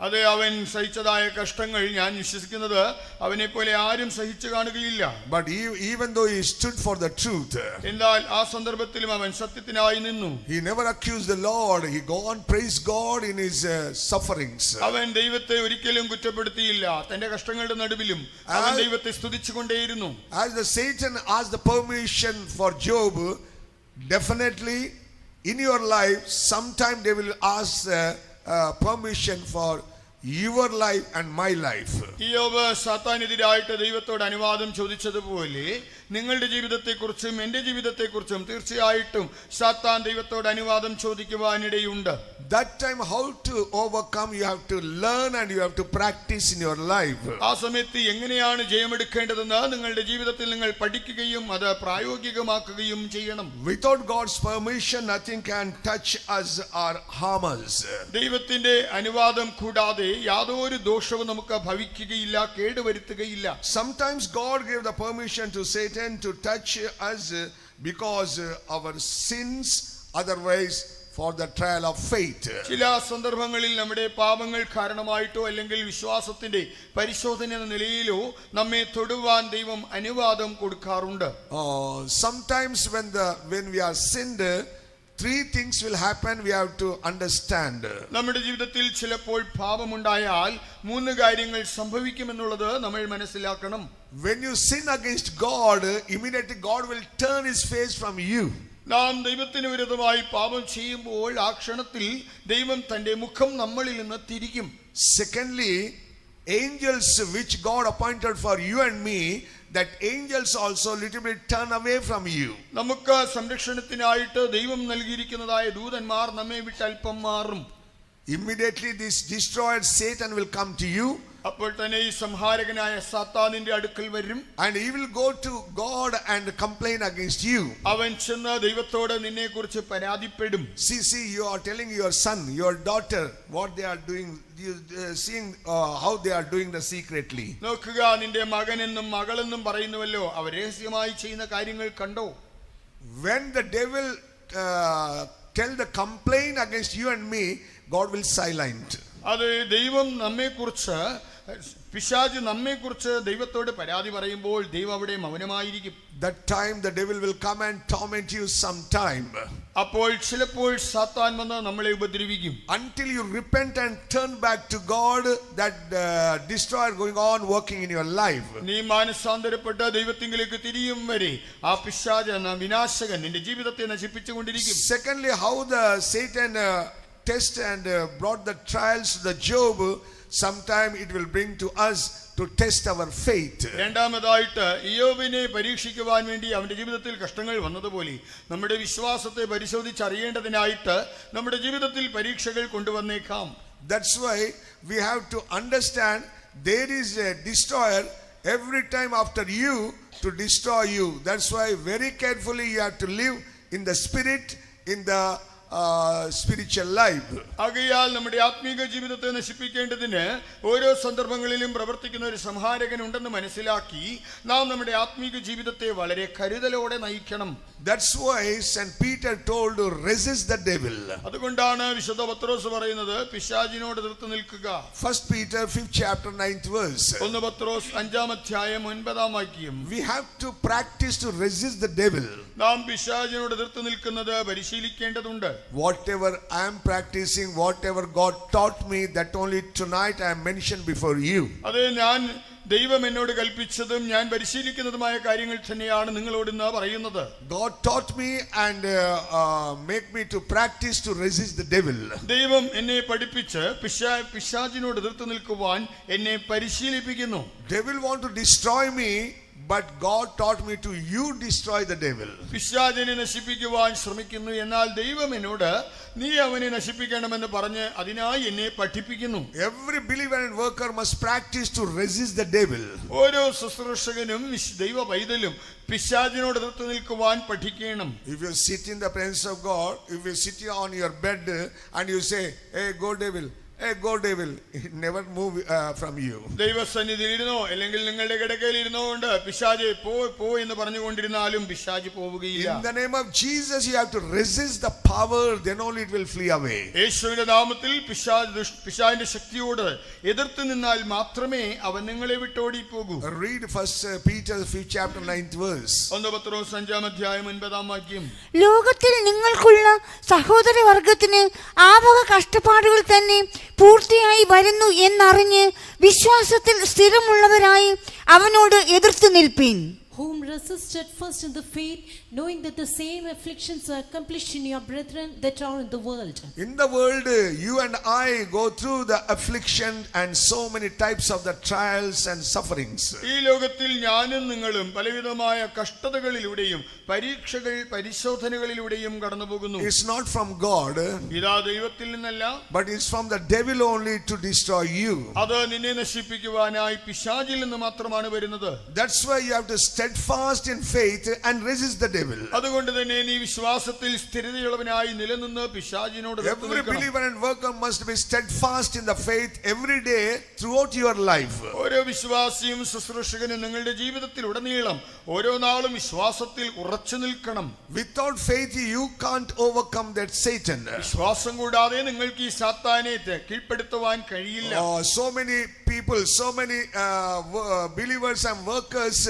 അതെ, അവൻ സഹിച്ചതായ കഷ്ടങ്ങൾ ഞാൻ വിശ്വസിക്കുന്നത് അവനെ പോലെ ആരും സഹിച്ചു കാണുകയില്ല. But even though he stood for the truth, എന്നാൽ ആ സന്ദർഭത്തിലും അവൻ സത്യത്തിനായി നിന്നു. he never accused the Lord. He go on praise God in his sufferings. അവൻ ദൈവത്തെ ഒരിക്കലും കുറ്റപ്പെടുത്തിയില്ല. തന്റെ കഷ്ടങ്ങളുടെ നടുവിലും അവൻ ദൈവത്തെ സ്തുതിച്ചുകൊണ്ടേയിരുന്നു. As the Satan asked the permission for Job, definitely in your life sometime they will ask permission for your life and my life. യോബ് സാത്താനെതിരായിട്ട് ദൈവത്തോട് അനുവാദം ചോദിച്ചതുപോലെ നിങ്ങളുടെ ജീവിതത്തെക്കുറിച്ചും എൻ്റെ ജീവിതത്തെക്കുറിച്ചും തീർച്ചയായിട്ടും സാത്താൻ ദൈവത്തോട് അനുവാദം ചോദിക്കുവാനിടയുണ്ട്. That time how to overcome, you have to learn and you have to practice in your life. ആ സമയത്ത് എങ്ങനെയാണ് ജയമെടുക്കേണ്ടതെന്ന് നിങ്ങളുടെ ജീവിതത്തിൽ നിങ്ങൾ പഠിക്കുകയും അത് പ്രായോഗികമാക്കുകയും ചെയ്യണം. Without God's permission nothing can touch us or harm us. ദൈവത്തിന്റെ അനുവാദം കൂടാതെ യാതൊരു ദോഷവും നമുക്ക് ഭവിക്കുകയില്ല, കേടുവരുത്തുകയില്ല. Sometimes God gave the permission to Satan to touch us because our sins, otherwise for the trial of faith. ചില സന്ദർഭങ്ങളിൽ നമ്മുടെ പാപങ്ങൾ കാരണമായിട്ടോ അല്ലെങ്കിൽ വിശ്വാസത്തിന്റെ പരിശോധന എന്ന നിലയിലോ നമ്മെ തൊടുവാൻ ദൈവം അനുവാദം കൊടുക്കാറുണ്ട്. Sometimes when we are sinned, three things will happen. We have to understand. നമ്മുടെ ജീവിതത്തിൽ ചിലപ്പോൾ പാപമുണ്ടായാൽ മൂന്ന് കാര്യങ്ങൾ സംഭവിക്കുമെന്നുള്ളത് നമ്മൾ മനസ്സിലാക്കണം. When you sin against God, immediately God will turn his face from you. നാം ദൈവത്തിന് വിരുദ്ധമായി പാപം ചെയ്യുമ്പോൾ ആ ക്ഷണത്തിൽ ദൈവം തന്റെ മുഖം നമ്മളിൽ നിന്ന് തിരിക്കും. Secondly, angels which God appointed for you and me, that angels also little bit turn away from you. നമുക്ക് സംരക്ഷണത്തിനായിട്ട് ദൈവം നൽകിയിരിക്കുന്നതായ ദൂതന്മാർ നമ്മെ വിട്ട് അല്പം മാറും. Immediately this destroyer Satan will come to you. അപ്പോൾ തന്നെ ഈ സംഹാരകനായ സാത്താനിന്റെ അടുക്കൽ വരും. And he will go to God and complain against you. അവൻ ചെന്ന് ദൈവത്തോട് നിന്നെക്കുറിച്ച് പരാതിപ്പെടും. See, you are telling your son, your daughter what they are doing. You seeing how they are doing the secretly. നോക്കുക, നിന്റെ മകനെന്നും മകളെന്നും പറയുന്നുവല്ലോ, അവർ രഹസ്യമായി ചെയ്യുന്ന കാര്യങ്ങൾ കണ്ടോ? When the devil tell the complaint against you and me, God will silent. അത് ദൈവം നമ്മെക്കുറിച്ച്, പിശാച് നമ്മെക്കുറിച്ച് ദൈവത്തോട് പരാതി പറയുമ്പോൾ ദൈവം അവിടെ മൗനമായിരിക്കും. That time the devil will come and torment you sometime. അപ്പോൾ ചിലപ്പോൾ സാത്താൻ വന്ന് നമ്മളെ ഉപദ്രവിക്കും. Until you repent and turn back to God, that destroyer going on working in your life. നീ മാനസാന്തരപ്പെട്ട് ദൈവത്തിങ്കിലേക്ക് തിരിയും വരെ ആ പിശാച് എന്ന വിനാശകൻ നിന്റെ ജീവിതത്തെ നശിപ്പിച്ചുകൊണ്ടിരിക്കും. Secondly, how the Satan test and brought the trials to the Job, sometime it will bring to us to test our faith. രണ്ടാമതായിട്ട് ഇയ്യോബിനെ പരീക്ഷിക്കുവാൻ വേണ്ടി അവന്റെ ജീവിതത്തിൽ കഷ്ടങ്ങൾ വന്നതുപോലെ നമ്മുടെ വിശ്വാസത്തെ പരിശോധിച്ചറിയേണ്ടതിനായിട്ട് നമ്മുടെ ജീവിതത്തിൽ പരീക്ഷകൾ കൊണ്ടുവന്നേക്കാം. That's why we have to understand there is a destroyer every time after you to destroy you. That's why very carefully you have to live in the spirit, in the spiritual life. ആകയാൽ നമ്മുടെ ആത്മീക ജീവിതത്തെ നശിപ്പിക്കേണ്ടതിന് ഓരോ സന്ദർഭങ്ങളിലും പ്രവർത്തിക്കുന്ന ഒരു സംഹാരകൻ ഉണ്ടെന്ന് മനസ്സിലാക്കി നാം നമ്മുടെ ആത്മീക ജീവിതത്തെ വളരെ കരുതലോടെ നയിക്കണം. That's why St. Peter told to resist the devil. അതുകൊണ്ടാണ് വിശുദ്ധ പത്രോസ് പറയുന്നത് പിശാചിനോട് എതിർത്ത് നിൽക്കുക. 1 Peter 5th chapter 9th verse. 1 പത്രോസ് 5-ാം അധ്യായം 9-ാം വാക്യം. We have to practice to resist the devil. നാം പിശാചിനോട് എതിർത്ത് നിൽക്കുന്നത് പരിശീലിക്കേണ്ടതുണ്ട്. Whatever I am practicing, whatever God taught me, that only tonight I am mentioned before you. അതെ, ഞാൻ ദൈവം എന്നോട് കൽപ്പിച്ചതും ഞാൻ പരിശീലിക്കുന്നതുമായ കാര്യങ്ങൾ തന്നെയാണ് നിങ്ങളോട് ഇന്ന് പറയുന്നത്. God taught me and make me to practice to resist the devil. ദൈവം എന്നെ പഠിപ്പിച്ച് പിശാചിനോട് എതിർത്ത് നിൽക്കുവാൻ എന്നെ പരിശീലിപ്പിക്കുന്നു. Devil want to destroy me, but God taught me to you destroy the devil. പിശാചിനെ നശിപ്പിക്കുവാൻ ശ്രമിക്കുന്നു, എന്നാൽ ദൈവം എന്നോട് നീ അവനെ നശിപ്പിക്കണമെന്ന് പറഞ്ഞ് അതിനായി എന്നെ പഠിപ്പിക്കുന്നു. Every believer and worker must practice to resist the devil. ഓരോ ശുശ്രൂഷകനും ദൈവ പൈതലും പിശാചിനോട് എതിർത്ത് നിൽക്കുവാൻ പഠിക്കണം. If you sit in the presence of God, if you sit on your bed and you say, hey, go devil, hey, go devil, it never move from you. ദൈവസന്നിധിയിൽ ഇരുന്നോ അല്ലെങ്കിൽ നിങ്ങളുടെ കിടക്കയിൽ ഇരുന്നോ കൊണ്ട് പിശാച് പോ എന്ന് പറഞ്ഞുകൊണ്ടിരുന്നാലും പിശാച് പോവുകയില്ല. In the name of Jesus you have to resist the power, then only it will flee away. യേശുവിന്റെ നാമത്തിൽ പിശാചിന്റെ ശക്തിയോട് എതിർത്ത് നിന്നാൽ മാത്രമേ അവൻ നിങ്ങളെ വിട്ടോടി പോകൂ. Read 1 Peter 5th chapter 9th verse. 1 പത്രോസ് 5-ാം അധ്യായം 9-ാം വാക്യം. ലോകത്തിൽ നിങ്ങൾക്കുള്ള സഹോദരവർഗത്തിന് ആ വക കഷ്ടപ്പാടുകൾ തന്നെ പൂർത്തിയായി വരുന്നു എന്നറിഞ്ഞ് വിശ്വാസത്തിൽ സ്ഥിരമുള്ളവരായി അവനോട് എതിർത്ത് നിൽപ്പീൻ. Whom resisted first in the faith, knowing that the same afflictions are accomplished in your brethren that are in the world. In the world, you and I go through the affliction and so many types of the trials and sufferings. ഈ ലോകത്തിൽ ഞാനും നിങ്ങളും പലവിധമായ കഷ്ടതകളിലൂടെയും പരീക്ഷകൾ പരിശോധനകളിലൂടെയും കടന്നുപോകുന്നു. It's not from God, ഇതാ ദൈവത്തിൽ നിന്നല്ല, but it's from the devil only to destroy you. അത് നിന്നെ നശിപ്പിക്കുവാനായി പിശാചിൽ നിന്ന് മാത്രമാണ് വരുന്നത്. That's why you have to study steadfast in faith and resist the devil. അതുകൊണ്ട് തന്നെ നീ വിശ്വാസത്തിൽ സ്ഥിരതയുള്ളവനായി നിലനിന്ന് പിശാചിനോട് എതിർത്ത് Every നിൽക്കണം. believer and worker must be steadfast in the faith every day throughout your life. ഓരോ വിശ്വാസിയും ശുശ്രൂഷകനും നിങ്ങളുടെ ജീവിതത്തിൽ ഉടനീളം ഓരോ നാളും വിശ്വാസത്തിൽ ഉറച്ചു നിൽക്കണം. Without faith you can't overcome that Satan. വിശ്വാസം കൂടാതെ നിങ്ങൾക്ക് ഈ സാത്താനെ കീഴ്പ്പെടുത്തുവാൻ കഴിയില്ല. So many people, so many believers and workers,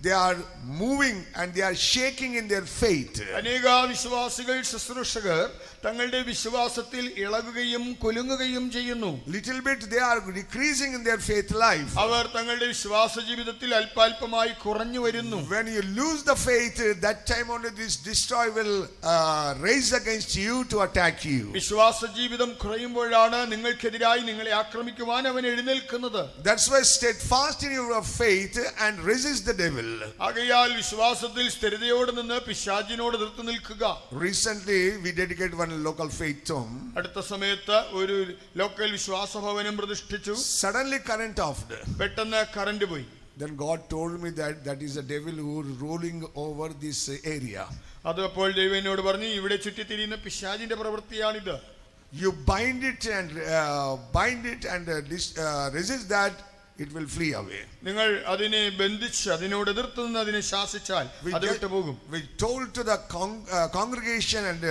they are moving and they are shaking in their faith. അനേക വിശ്വാസികൾ ശുശ്രൂഷകർ തങ്ങളുടെ വിശ്വാസത്തിൽ ഇളകുകയും കുലുങ്ങുകയും ചെയ്യുന്നു. Little bit they are decreasing in their faith life. അവർ തങ്ങളുടെ വിശ്വാസ ജീവിതത്തിൽ അല്പാൽപമായി കുറഞ്ഞു വരുന്നു. When you lose the faith, that time only this destroyer will raise against you to attack you. വിശ്വാസ ജീവിതം കുറയുമ്പോഴാണ് നിങ്ങൾക്കെതിരായി നിങ്ങളെ ആക്രമിക്കുവാൻ അവൻ എഴുന്നേൽക്കുന്നത്. That's why steadfast in your faith and resist the devil. ആകയാൽ വിശ്വാസത്തിൽ സ്ഥിരതയോടെ നിന്ന് പിശാചിനോട് എതിർത്ത് നിൽക്കുക. Recently we dedicated one local faith home. അടുത്ത സമയത്ത് ഒരു ലോക്കൽ വിശ്വാസ ഭവനം പ്രതിഷ്ഠിച്ചു. Suddenly current off. പെട്ടെന്ന് കറണ്ട് പോയി. Then God told me that is the devil who is ruling over this area. അത് അപ്പോൾ ദൈവം എന്നോട് പറഞ്ഞു, ഇവിടെ ചുറ്റിത്തിരിയുന്ന പിശാചിന്റെ പ്രവൃത്തിയാണിത്. You bind it and resist that, it will flee away. നിങ്ങൾ അതിനെ ബന്ധിച്ച് അതിനോട് എതിർത്ത് നിന്ന് അതിനെ ശാസിച്ചാൽ അത് വിട്ടുപോകും. We told to the congregation and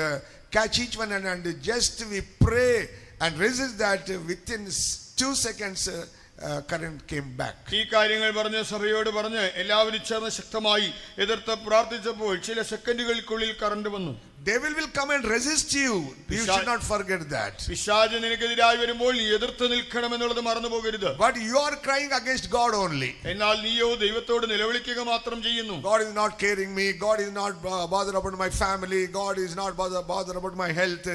catch each one and just we pray and resist that. Within 2 seconds current came back. ഈ കാര്യങ്ങൾ പറഞ്ഞ് സഭയോട് പറഞ്ഞ് എല്ലാവരും ചേർന്ന് ശക്തമായി എതിർത്ത് പ്രാർത്ഥിച്ചപ്പോൾ ചില സെക്കൻഡുകൾക്കുള്ളിൽ കറണ്ട് വന്നു. Devil will come and resist you. You should not forget that. പിശാച് നിനക്കെതിരായി വരുമ്പോൾ നീ എതിർത്ത് നിൽക്കണമെന്നുള്ളത് മറന്നു പോകരുത്. But you are crying against God only. എന്നാൽ നീയോ ദൈവത്തോട് നിലവിളിക്കുക മാത്രം ചെയ്യുന്നു. God is not caring me. God is not bothered about my family. God is not bothered about my health.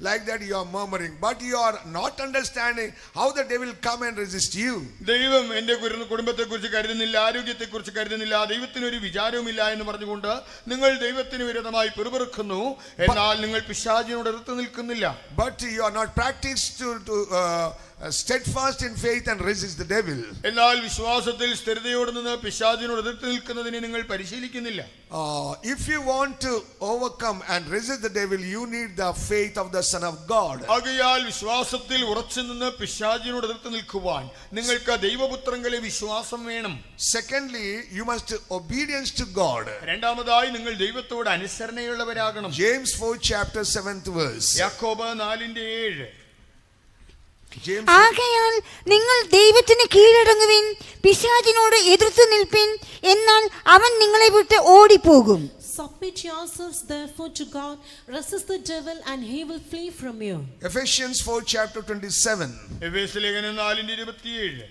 Like that you are murmuring. But you are not understanding how the devil come and resist you. ദൈവം എന്റെ കുടുംബത്തെക്കുറിച്ച് കരുതുന്നില്ല, ആരോഗ്യത്തെക്കുറിച്ച് കരുതുന്നില്ല, ദൈവത്തിന് ഒരു വിചാരവുമില്ല എന്ന് പറഞ്ഞുകൊണ്ട് നിങ്ങൾ ദൈവത്തിന് വിരുദ്ധമായി പിറുപിറുക്കുന്നു. എന്നാൽ നിങ്ങൾ പിശാചിനോട് എതിർത്ത് നിൽക്കുന്നില്ല. But you are not practiced to steadfast in faith and resist the devil. എന്നാൽ വിശ്വാസത്തിൽ സ്ഥിരതയോടെ നിന്ന് പിശാചിനോട് എതിർത്ത് നിൽക്കുന്നതിനെ നിങ്ങൾ പരിശീലിക്കുന്നില്ല. If you want to overcome and resist the devil, you need the faith of the Son of God. ആകയാൽ വിശ്വാസത്തിൽ ഉറച്ചു നിന്ന് പിശാചിനോട് എതിർത്ത് നിൽക്കുവാൻ നിങ്ങൾക്ക് ദൈവപുത്രങ്കലെ വിശ്വാസം വേണം. Secondly, you must obedience to God. രണ്ടാമതായി നിങ്ങൾ ദൈവത്തോട് അനുസരണയുള്ളവരാകണം. James 4 chapter 7th verse. യാക്കോബ് 4:7. ആകയാൽ നിങ്ങൾ ദൈവത്തിന് കീഴടങ്ങുവിൻ, പിശാചിനോട് എതിർത്ത് നിൽപ്പിൻ, എന്നാൽ അവൻ നിങ്ങളെ വിട്ട് ഓടിപ്പോകും. Submit yourselves therefore to God, resist the devil and he will flee from you. Ephesians 4 chapter 27. എഫേസ്യലേഖനം 4:27.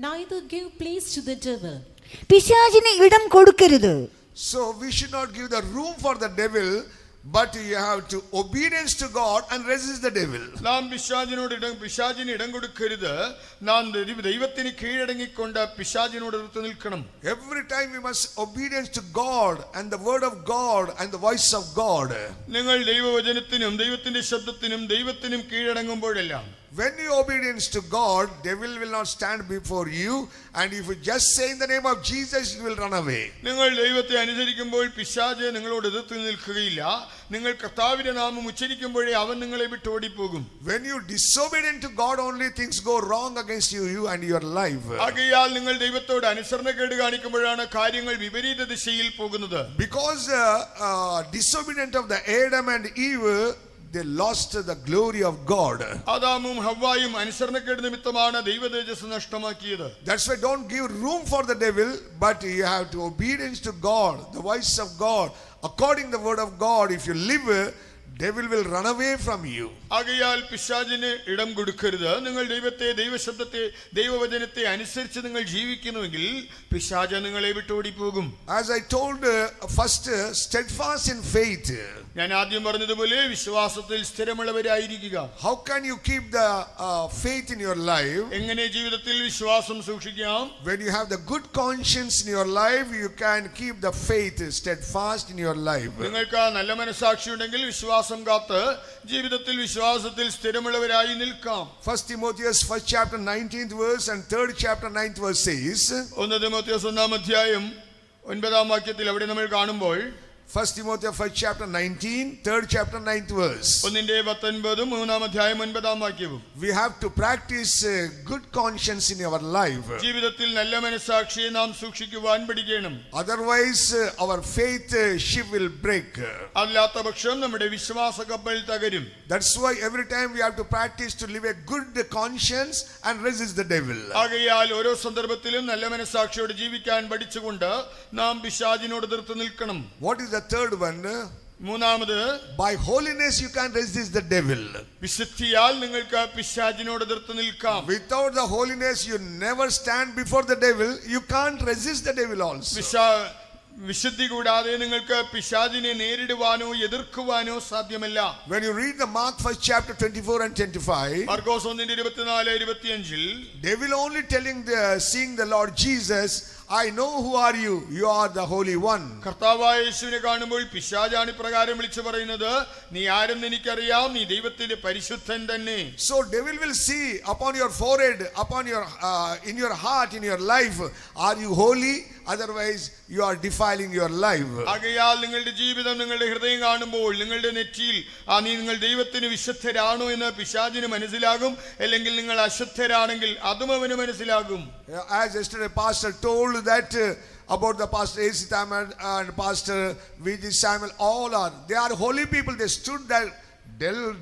Neither give place to the devil. പിശാചിന് ഇടം കൊടുക്കരുത്. So we should not give the room for the devil, but you have to obedience to God and resist the devil. നാം പിശാചിന് ഇടം കൊടുക്കരുത്. നാം ദൈവത്തിന് കീഴടങ്ങിക്കൊണ്ട് പിശാചിനോട് എതിർത്ത് നിൽക്കണം. Every time we must obedience to God and the word of God and the voice of God. നിങ്ങൾ ദൈവവചനത്തിനും ദൈവത്തിന്റെ ശബ്ദത്തിനും ദൈവത്തിനും കീഴടങ്ങുമ്പോഴെല്ലാം, when you obedience to God, devil will not stand before you, and if you just say in the name of Jesus, you will run away. നിങ്ങൾ ദൈവത്തെ അനുസരിക്കുമ്പോൾ പിശാച് നിങ്ങളോട് എതിർത്ത് നിൽക്കുകയില്ല. നിങ്ങൾ കർത്താവിന്റെ നാമം ഉച്ചരിക്കുമ്പോഴേ അവൻ നിങ്ങളെ വിട്ട് ഓടിപ്പോകും. When you disobedient to God, only things go wrong against you and your life. ആകയാൽ നിങ്ങൾ ദൈവത്തോട് അനുസരണക്കേട് കാണിക്കുമ്പോഴാണ് കാര്യങ്ങൾ വിപരീത ദിശയിൽ പോകുന്നത്. Because disobedient of the Adam and Eve, they lost the glory of God. ആദാമും ഹവ്വായും അനുസരണക്കേട് നിമിത്തമാണ് ദൈവ തേജസ്സ് നഷ്ടമാക്കിയത്. That's why don't give room for the devil, but you have to obedience to God, the voice of God, according the word of God. If you live, devil will run away from you. ആകയാൽ പിശാചിന് ഇടം കൊടുക്കരുത്. നിങ്ങൾ ദൈവത്തെ, ദൈവശബ്ദത്തെ, ദൈവവചനത്തെ അനുസരിച്ച് നിങ്ങൾ ജീവിക്കുന്നുവെങ്കിൽ പിശാച് നിങ്ങളെ വിട്ട് ഓടിപ്പോകും. As I told first, steadfast in faith. ഞാൻ ആദ്യം പറഞ്ഞതുപോലെ വിശ്വാസത്തിൽ സ്ഥിരമുള്ളവരായിരിക്കുക. How can you keep the faith in your life? എങ്ങനെ ജീവിതത്തിൽ വിശ്വാസം സൂക്ഷിക്കാം? When you have the good conscience in your life, you can keep the faith steadfast in your life. നിങ്ങൾക്ക് നല്ല മനസാക്ഷി ഉണ്ടെങ്കിൽ വിശ്വാസം വിശ്വാസം കാത്ത് ജീവിതത്തിൽ വിശ്വാസത്തിൽ സ്ഥിരമുള്ളവരായി നിൽക്കാം. 1 Timotheus 1st chapter 19th verse and 3rd chapter 9th verse says, 1 തിമോഥെയോസ് 1-ാം അധ്യായം 9-ാം വാക്യത്തിൽ അവിടെ നമ്മൾ കാണുമ്പോൾ 1 Timotheus 1st chapter 19, 3rd chapter 9th verse. 1-19 3-ാം അധ്യായം 9-ാം വാക്യവും. We have to practice good conscience in our life. ജീവിതത്തിൽ നല്ല മനസ്സാക്ഷിയെ നാം സൂക്ഷിക്കുവാൻ പഠിക്കണം. Otherwise our faith ship will break. അല്ലാത്ത പക്ഷം നമ്മുടെ വിശ്വാസ കപ്പൽ തകരും. That's why every time we have to practice to live a good conscience and resist the devil. ആകയാൽ ഓരോ സന്ദർഭത്തിലും നല്ല മനസ്സാക്ഷിയോട് ജീവിക്കാൻ പഠിച്ചുകൊണ്ട് നാം പിശാചിനോട് എതിർത്ത് നിൽക്കണം. What is the third one? മൂന്നാമത്, by holiness you can resist the devil. വിശുദ്ധിയാൽ നിങ്ങൾക്ക് പിശാചിനോട് എതിർത്ത് നിൽക്കാം. Without the holiness you never stand before the devil. You can't resist the devil also. വിശുദ്ധി കൂടാതെ നിങ്ങൾക്ക് പിശാചിനെ നേരിടുവാനോ എതിർക്കുവാനോ സാധ്യമല്ല. When you read the Mark 1st chapter 24 and 25, Markose 1:24-25, devil only seeing the Lord Jesus, I know who are you. You are the Holy One. കർത്താവായ യേശുവിനെ കാണുമ്പോൾ പിശാചാണ് പ്രകാരം വിളിച്ചു പറയുന്നത്, നീ ആരെന്ന് എനിക്കറിയാം, നീ ദൈവത്തിന്റെ പരിശുദ്ധൻ തന്നെ. So devil will see upon your forehead, upon your in your heart, in your life, are you holy? Otherwise you are defiling your life. ആകയാൽ നിങ്ങളുടെ ജീവിതം, നിങ്ങളുടെ ഹൃദയം കാണുമ്പോൾ നിങ്ങളുടെ നെറ്റിയിൽ നിങ്ങൾ ദൈവത്തിന് വിശുദ്ധരാണോ എന്ന് പിശാചിന് മനസ്സിലാകും. അല്ലെങ്കിൽ നിങ്ങൾ അശുദ്ധരാണെങ്കിൽ അതും അവന് മനസ്സിലാകും. As yesterday pastor told that about the pastor A.C. Samuel and pastor V.G. Samuel, they are holy people. They stood there.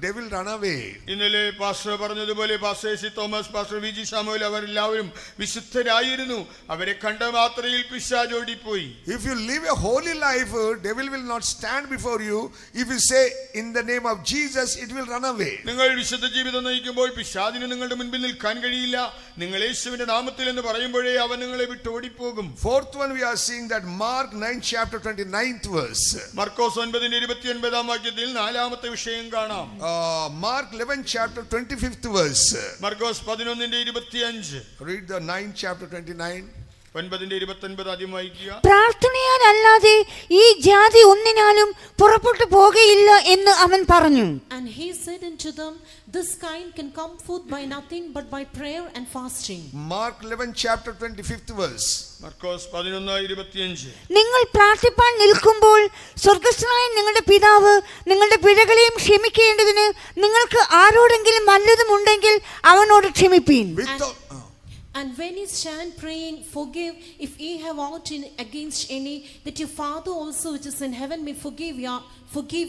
Devil run away. ഇന്നലെ പാസ്റ്റർ പറഞ്ഞതുപോലെ pastor A C. Thomas, pastor V G. Samuel അവരെല്ലാവരും വിശുദ്ധരായിരുന്നു. അവരെ കണ്ട മാത്രയിൽ പിശാച് ഓടിപ്പോയി. If you live a holy life, devil will not stand before you. If you say in the name of Jesus, it will run away. നിങ്ങൾ വിശുദ്ധ ജീവിതം നയിക്കുമ്പോൾ പിശാചിന് നിങ്ങളുടെ മുൻപിൽ നിൽക്കാൻ കഴിയില്ല. നിങ്ങൾ യേശുവിന്റെ നാമത്തിൽ എന്ന് പറയുമ്പോഴേ അവൻ നിങ്ങളെ വിട്ട് ഓടിപ്പോകും. Fourth one, we are seeing that Mark 9 chapter 29th verse. മർക്കോസ് 9:29 വാക്യത്തിൽ നാലാമത്തെ വിഷയം കാണാം. Mark 11 chapter 25th verse. Markose 11:25. Read the 9th chapter 29. 9:29 ആദ്യം വായിക്കുക. പ്രാർത്ഥനയാൽ അല്ലാതെ ഈ ജാതി ഒന്നിനാലും പുറപ്പെട്ടു പോകയില്ല എന്ന് അവൻ പറഞ്ഞു. And he said unto them, this kind can come forth by nothing but by prayer and fasting. Mark 11 chapter 25th verse. മർക്കോസ് 11:25. നിങ്ങൾ പ്രാർത്ഥിപ്പാൻ നിൽക്കുമ്പോൾ സ്വർഗ്ഗസ്ഥനായ നിങ്ങളുടെ പിതാവ് നിങ്ങളുടെ പിഴകളെയും ക്ഷമിക്കേണ്ടതിന് നിങ്ങൾക്ക് ആരോടെങ്കിലും വല്ലതും ഉണ്ടെങ്കിൽ അവനോട് ക്ഷമിപ്പീൻ. And when ye stand praying, forgive if ye have aught against any, that your Father also which is in heaven may forgive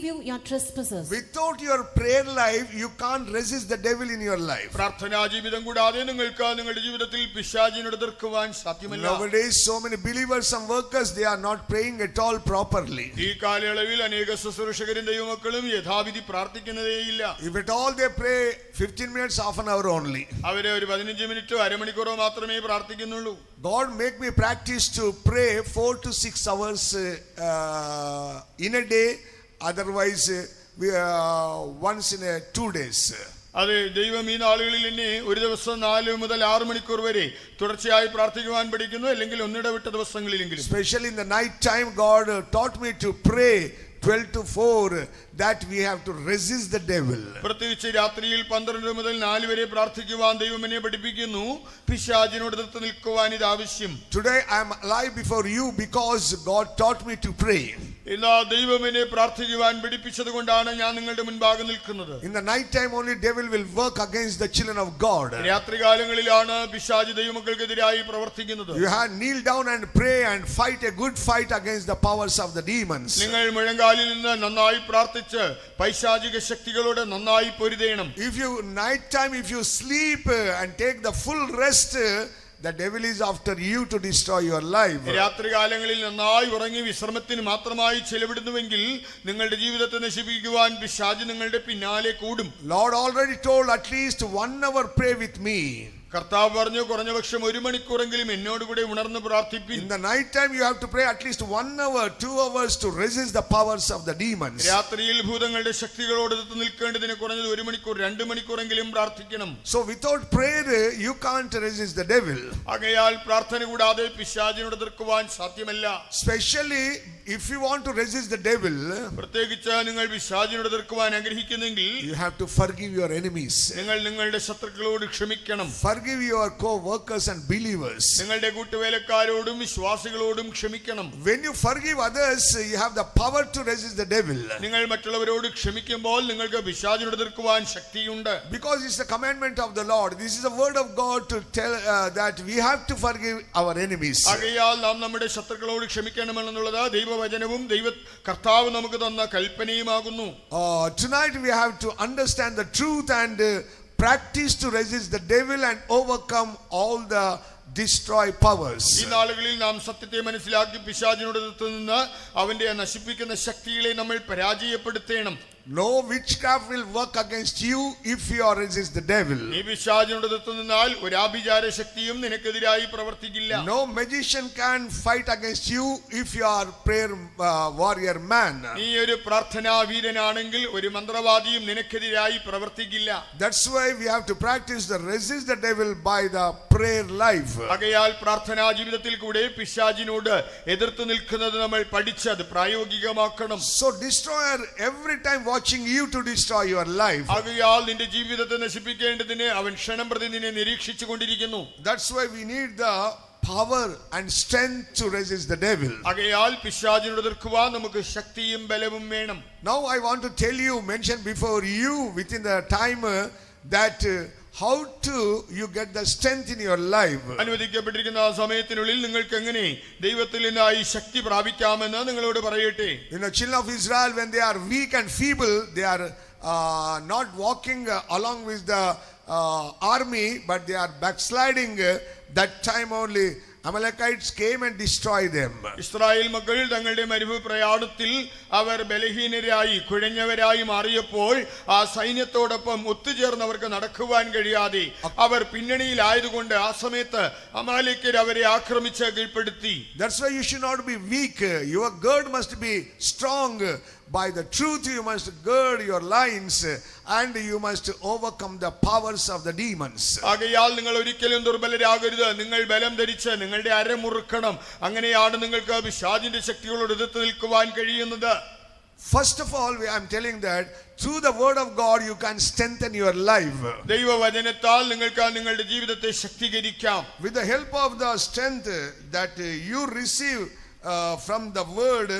you your trespasses. Without your prayer life, you can't resist the devil in your life. പ്രാർത്ഥനാ ജീവിതം കൂടാതെ നിങ്ങൾക്ക് നിങ്ങളുടെ ജീവിതത്തിൽ പിശാചിനോട് എതിർക്കുവാൻ സാധ്യമല്ല. Nowadays, so many believers, some workers, they are not praying at all properly. ഈ കാലയളവിൽ അനേക ശുശ്രൂഷകരും ദൈവമക്കളും യഥാവിധി പ്രാർത്ഥിക്കുന്നതേയില്ല. If at all they pray 15 minutes, half an hour only. അവരെ ഒരു 15 മിനിറ്റോ അരമണിക്കൂറോ മാത്രമേ പ്രാർത്ഥിക്കുന്നുള്ളൂ. God make me practice to pray 4 to 6 hours in a day. Otherwise, once in 2 days. അതെ, ദൈവം ഈ നാളുകളിൽ എന്നെ ഒരു ദിവസം 4 മുതൽ 6 മണിക്കൂർ വരെ തുടർച്ചയായി പ്രാർത്ഥിക്കുവാൻ പഠിക്കുന്നു, അല്ലെങ്കിൽ ഒന്നിടവിട്ട ദിവസങ്ങളിലെങ്കിലും. Especially in the night time, God taught me to pray 12 to 4, that we have to resist the devil. പ്രത്യേകിച്ച് രാത്രിയിൽ 12 മുതൽ 4 വരെ പ്രാർത്ഥിക്കുവാൻ ദൈവം എന്നെ പഠിപ്പിക്കുന്നു. പിശാചിനോട് എതിർത്ത് നിൽക്കുവാൻ ഇത് ആവശ്യം. Today I am alive before you because God taught me to pray. ഇന്ന് ദൈവം എന്നെ പ്രാർത്ഥിക്കുവാൻ പഠിപ്പിച്ചത് കൊണ്ടാണ് ഞാൻ നിങ്ങളുടെ മുൻപാകെ നിൽക്കുന്നത്. In the night time only devil will work against the children of God. രാത്രികാലങ്ങളിലാണ് പിശാച് ദൈവമക്കൾക്കെതിരായി പ്രവർത്തിക്കുന്നത്. You have kneel down and pray and fight a good fight against the powers of the demons. നിങ്ങൾ മുഴങ്കാലിൽ നിന്ന് നന്നായി പ്രാർത്ഥിച്ച് പൈശാചിക ശക്തികളോട് നന്നായി പൊരുതേണം. If you night time, if you sleep and take the full rest, the devil is after you to destroy your life. രാത്രികാലങ്ങളിൽ നന്നായി ഉറങ്ങി വിശ്രമത്തിന് മാത്രമായി ചെലവിടുന്നുവെങ്കിൽ നിങ്ങളുടെ ജീവിതത്തെ നശിപ്പിക്കുവാൻ പിശാച് നിങ്ങളുടെ പിന്നാലെ കൂടും. Lord already told, at least 1 hour pray with me. കർത്താവ് പറഞ്ഞു, കുറഞ്ഞപക്ഷം 1 മണിക്കൂറെങ്കിലും എന്നോട് കൂടെ ഉണർന്ന് പ്രാർത്ഥിപ്പിൻ. In the night time you have to pray at least 1 hour, 2 hours to resist the powers of the demons. രാത്രിയിൽ ഭൂതങ്ങളുടെ ശക്തികളോട് എതിർത്ത് നിൽക്കേണ്ടതിന് കുറഞ്ഞത് 1 മണിക്കൂർ 2 മണിക്കൂറെങ്കിലും പ്രാർത്ഥിക്കണം. So without prayer you can't resist the devil. ആകയാൽ പ്രാർത്ഥന കൂടാതെ പിശാചിനോട് എതിർക്കുവാൻ സാധ്യമല്ല. Especially if you want to resist the devil, പ്രത്യേകിച്ച് നിങ്ങൾ പിശാചിനോട് എതിർക്കുവാൻ ആഗ്രഹിക്കുന്നെങ്കിൽ you have to forgive your enemies. നിങ്ങൾ നിങ്ങളുടെ ശത്രുക്കളോട് ക്ഷമിക്കണം. Forgive your co-workers and believers. നിങ്ങളുടെ കൂട്ടുവേലക്കാരോടും വിശ്വാസികളോടും ക്ഷമിക്കണം. When you forgive others, you have the power to resist the devil. നിങ്ങൾ മറ്റുള്ളവരോട് ക്ഷമിക്കുമ്പോൾ നിങ്ങൾക്ക് പിശാചിനോട് എതിർക്കുവാൻ ശക്തിയുണ്ട്. Because it's the commandment of the Lord. This is the word of God to tell that we have to forgive our enemies. ആകയാൽ നാം നമ്മുടെ ശത്രുക്കളോട് ക്ഷമിക്കണമെന്നുള്ളത് ദൈവവചനവും കർത്താവ് നമുക്ക് തന്ന കൽപ്പനയുമാകുന്നു. Tonight we have to understand the truth and practice to resist the devil and overcome all the destroy powers. ഈ നാളുകളിൽ നാം സത്യത്തെ മനസ്സിലാക്കി പിശാചിനോട് എതിർത്ത് നിന്ന് അവന്റെ നശിപ്പിക്കുന്ന ശക്തികളെ നമ്മൾ പരാജയപ്പെടുത്തണം. No witchcraft will work against you if you are resist the devil. നീ പിശാചിനോട് എതിർത്ത് നിന്നാൽ ഒരു ആഭിചാര ശക്തിയും നിനക്കെതിരായി പ്രവർത്തിക്കില്ല. No magician can fight against you if you are prayer warrior man. നീ ഒരു പ്രാർത്ഥനാ വീരനാണെങ്കിൽ ഒരു മന്ത്രവാദിയും നിനക്കെതിരായി പ്രവർത്തിക്കില്ല. That's why we have to practice the resist the devil by the prayer life. ആകയാൽ പ്രാർത്ഥനാ ജീവിതത്തിൽ കൂടെ പിശാചിനോട് എതിർത്ത് നിൽക്കുന്നത് നമ്മൾ പഠിച്ചത് പ്രായോഗികമാക്കണം. So destroyer every time watching you to destroy your life. ആകയാൽ നിന്റെ ജീവിതത്തെ നശിപ്പിക്കേണ്ടതിന് അവൻ ക്ഷണം പ്രതി നിന്നെ നിരീക്ഷിച്ചു കൊണ്ടിരിക്കുന്നു. That's why we need the power and strength to resist the devil. ആകയാൽ പിശാചിനോട് എതിർക്കുവാൻ നമുക്ക് ശക്തിയും ബലവും വേണം. Now I want to tell you, mention before you within the time that how to you get the strength in your life. അനുവദിക്കപ്പെട്ടിരിക്കുന്ന ആ സമയത്തിനുള്ളിൽ നിങ്ങൾക്ക് എങ്ങനെ ദൈവത്തിൽ നിന്നായി ശക്തി പ്രാപിക്കാമെന്ന് നിങ്ങളോട് പറയട്ടെ. You know, children of Israel, when they are weak and feeble, they are not walking along with the army, but they are backsliding. That time only Amalekites came and destroyed them. Israel മക്കൾ തങ്ങളുടെ മരുഭൂമി പ്രയാണത്തിൽ അവർ ബലഹീനരായി കുഴഞ്ഞവരായി മാറിയപ്പോൾ ആ സൈന്യത്തോടൊപ്പം ഒത്തുചേർന്നവർക്ക് നടക്കുവാൻ കഴിയാതെ അവർ പിന്നണിയിലായതുകൊണ്ട് ആ സമയത്ത് അമാലേക്യർ അവരെ ആക്രമിച്ച് കീഴ്പ്പെടുത്തി. That's why you should not be weak. Your gird must be strong. By the truth you must gird your loins and you must overcome the powers of the demons. ആകയാൽ നിങ്ങൾ ഒരിക്കലും ദുർബലരാകരുത്. നിങ്ങൾ ബലം ധരിച്ച് നിങ്ങളുടെ അരമുറുക്കണം. അങ്ങനെയാണ് നിങ്ങൾക്ക് പിശാചിന്റെ ശക്തികളോട് എതിർത്ത് നിൽക്കുവാൻ കഴിയുന്നത്. First of all, I am telling that through the word of God you can strengthen your life. ദൈവവചനത്താൽ നിങ്ങൾക്ക് നിങ്ങളുടെ ജീവിതത്തെ ശക്തീകരിക്കാം. With the help of the strength that you receive from the word,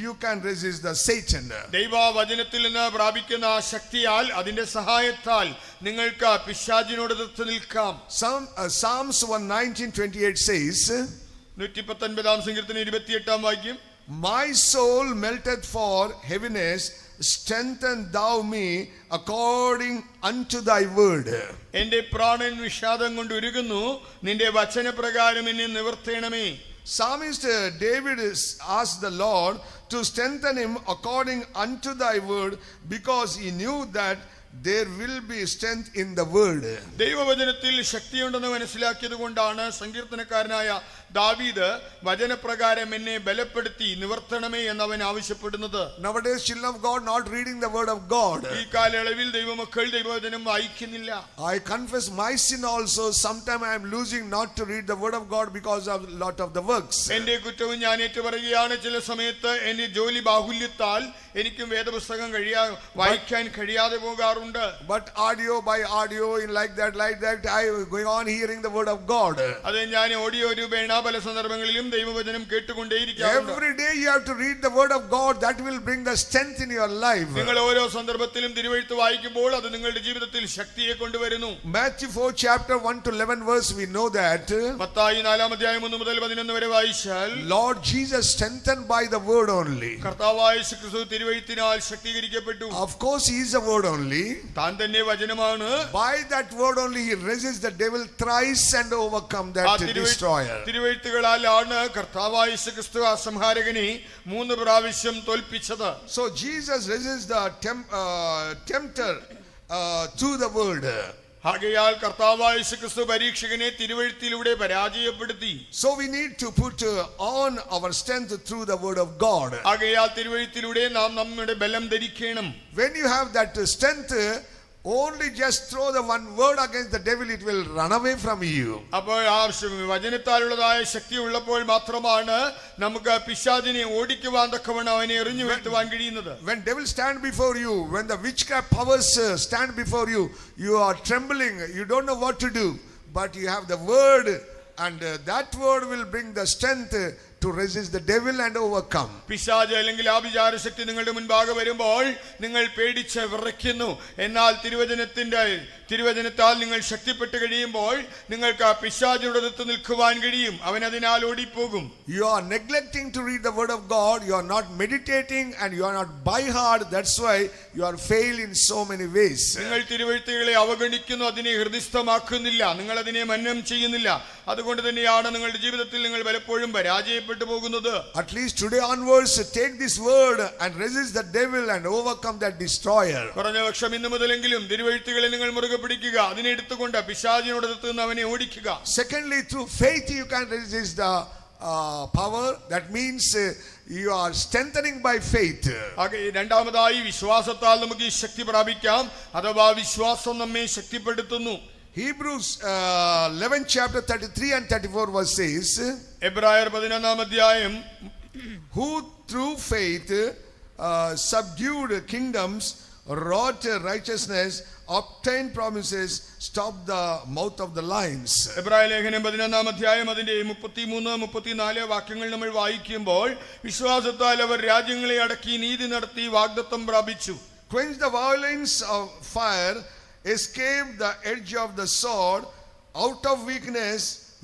you can resist the Satan. ദൈവവചനത്തിൽ നിന്ന് പ്രാപിക്കുന്ന ആ ശക്തിയാൽ അതിന്റെ സഹായത്താൽ നിങ്ങൾക്ക് പിശാചിനോട് എതിർത്ത് നിൽക്കാം. Psalms 119:28 says, 119-ാം സങ്കീർത്തനം 28-ാം വാക്യം, My soul melteth for heaviness, strengthen thou me according unto thy word. എന്റെ പ്രാണൻ വിഷാദം കൊണ്ട് ഉരുകുന്നു, നിന്റെ വചനപ്രകാരം എന്നെ നിവർത്തേണമേ. Psalmist David asked the Lord to strengthen him according unto thy word because he knew that there will be strength in the word. ദൈവവചനത്തിൽ ശക്തിയുണ്ടെന്ന് മനസ്സിലാക്കിയത് കൊണ്ടാണ് സങ്കീർത്തനക്കാരനായ ദാവീദ് വചനപ്രകാരം എന്നെ ബലപ്പെടുത്തി നിവർത്തണമേ എന്നവൻ ആവശ്യപ്പെടുന്നത്. Nowadays children of God not reading the word of God. ഈ കാലയളവിൽ ദൈവമക്കൾ ദൈവവചനം വായിക്കുന്നില്ല. I confess my sin also. Sometimes I am losing not to read the word of God because of lot of the works. എന്റെ കുറ്റവും ഞാൻ ഏറ്റുപറയുകയാണ്. ചില സമയത്ത് എന്റെ ജോലി ബാഹുല്യത്താൽ എനിക്കും വേദപുസ്തകം വായിക്കാൻ കഴിയാതെ പോകാറുണ്ട്. But audio by audio in like that I going on hearing the word of God. അതെ, ഞാൻ ഓഡിയോ രൂപേണ പല സന്ദർഭങ്ങളിലും ദൈവവചനം കേട്ടുകൊണ്ടേയിരിക്കാറുണ്ട്. Every day you have to read the word of God. That will bring the strength in your life. നിങ്ങൾ ഓരോ സന്ദർഭത്തിലും തിരുവെഴുത്ത് വായിക്കുമ്പോൾ അത് നിങ്ങളുടെ ജീവിതത്തിൽ ശക്തിയെ കൊണ്ടുവരുന്നു. Matthew 4 chapter 1 to 11 verse we know that. Mathai 4-ാം അധ്യായം 1 മുതൽ 11 വരെ വായിച്ചാൽ Lord Jesus strengthened by the word only. കർത്താവായ യേശുക്രിസ്തു തിരുവെഴുത്തിനാൽ ശക്തീകരിക്കപ്പെട്ടു. Of course he is the word only. താൻ തന്നെ വചനമാണ്. By that word only he resists the devil thrice and overcome that destroyer. തിരുവെഴുത്തുകളാലാണ് കർത്താവായ യേശുക്രിസ്തു ആ സംഹാരകനെ 3 പ്രാവശ്യം തോൽപ്പിച്ചത്. So Jesus resists the tempter through the word. ആകയാൽ കർത്താവായ യേശുക്രിസ്തു പരീക്ഷകനെ തിരുവെഴുത്തിലൂടെ പരാജയപ്പെടുത്തി. So we need to put on our strength through the word of God. ആകയാൽ തിരുവെഴുത്തിലൂടെ നാം നമ്മുടെ ബലം ധരിക്കണം. When you have that strength, only just throw the one word against the devil, it will run away from you. അപ്പോൾ ആ വചനത്താലുള്ളതായ ശക്തി ഉള്ളപ്പോൾ മാത്രമാണ് നമുക്ക് പിശാചിനെ ഓടിക്കുവാൻ തക്കവണ്ണം അവനെ എറിഞ്ഞു വീഴ്ത്തുവാൻ കഴിയുന്നത്. When devil stand before you, when the witchcraft powers stand before you, you are trembling, you don't know what to do, but you have the word, and that word will bring the strength to resist the devil and overcome. പിശാച് അല്ലെങ്കിൽ ആഭിചാര ശക്തി നിങ്ങളുടെ മുൻപാകെ വരുമ്പോൾ നിങ്ങൾ പേടിച്ച് വിറയ്ക്കുന്നു. എന്നാൽ തിരുവചനത്താൽ നിങ്ങൾ ശക്തിപ്പെട്ട് കഴിയുമ്പോൾ നിങ്ങൾക്ക് ആ പിശാചിനോട് എതിർത്ത് നിൽക്കുവാൻ കഴിയും. അവൻ അതിനാൽ ഓടിപ്പോകും. You are neglecting to read the word of God, you are not meditating, and you are not by heart. That's why you are failed in so many ways. നിങ്ങൾ തിരുവെഴുത്തുകളെ അവഗണിക്കുന്നു, അതിനെ ഹൃദയസ്ഥമാക്കുന്നില്ല, നിങ്ങൾ അതിനെ മനനം ചെയ്യുന്നില്ല. അതുകൊണ്ട് തന്നെയാണ് നിങ്ങളുടെ ജീവിതത്തിൽ നിങ്ങൾ പലപ്പോഴും പരാജയപ്പെട്ടു പോകുന്നത്. At least today onwards, take this word and resist the devil and overcome that destroyer. കുറഞ്ഞ പക്ഷം ഇന്നു മുതലെങ്കിലും തിരുവെഴുത്തുകളെ നിങ്ങൾ മുറുകെ പിടിക്കുക, അതിനെ എടുത്തുകൊണ്ട് പിശാചിനോട് എതിർത്ത് നിന്ന് അവനെ ഓടിക്കുക. Secondly, through faith you can resist the power. That means you are strengthening by faith. രണ്ടാമതായി വിശ്വാസത്താൽ നമുക്ക് ഈ ശക്തി പ്രാപിക്കാം, അഥവാ വിശ്വാസം നമ്മെ ശക്തിപ്പെടുത്തുന്നു. Hebrews 11 chapter 33 and 34 verse says, എബ്രായർ 11 അധ്യായം, who through faith subdued kingdoms, wrought righteousness, obtained promises, stopped the mouth of the lions. എബ്രായ ലേഖനം 11 അധ്യായം അതിന്റെ 33-34 വാക്യങ്ങൾ നമ്മൾ വായിക്കുമ്പോൾ, വിശ്വാസത്താൽ അവർ രാജ്യങ്ങളെ അടക്കി നീതി നടത്തി വാഗ്ദത്തം പ്രാപിച്ചു. Quench the violence of fire, escape the edge of the sword, out of weakness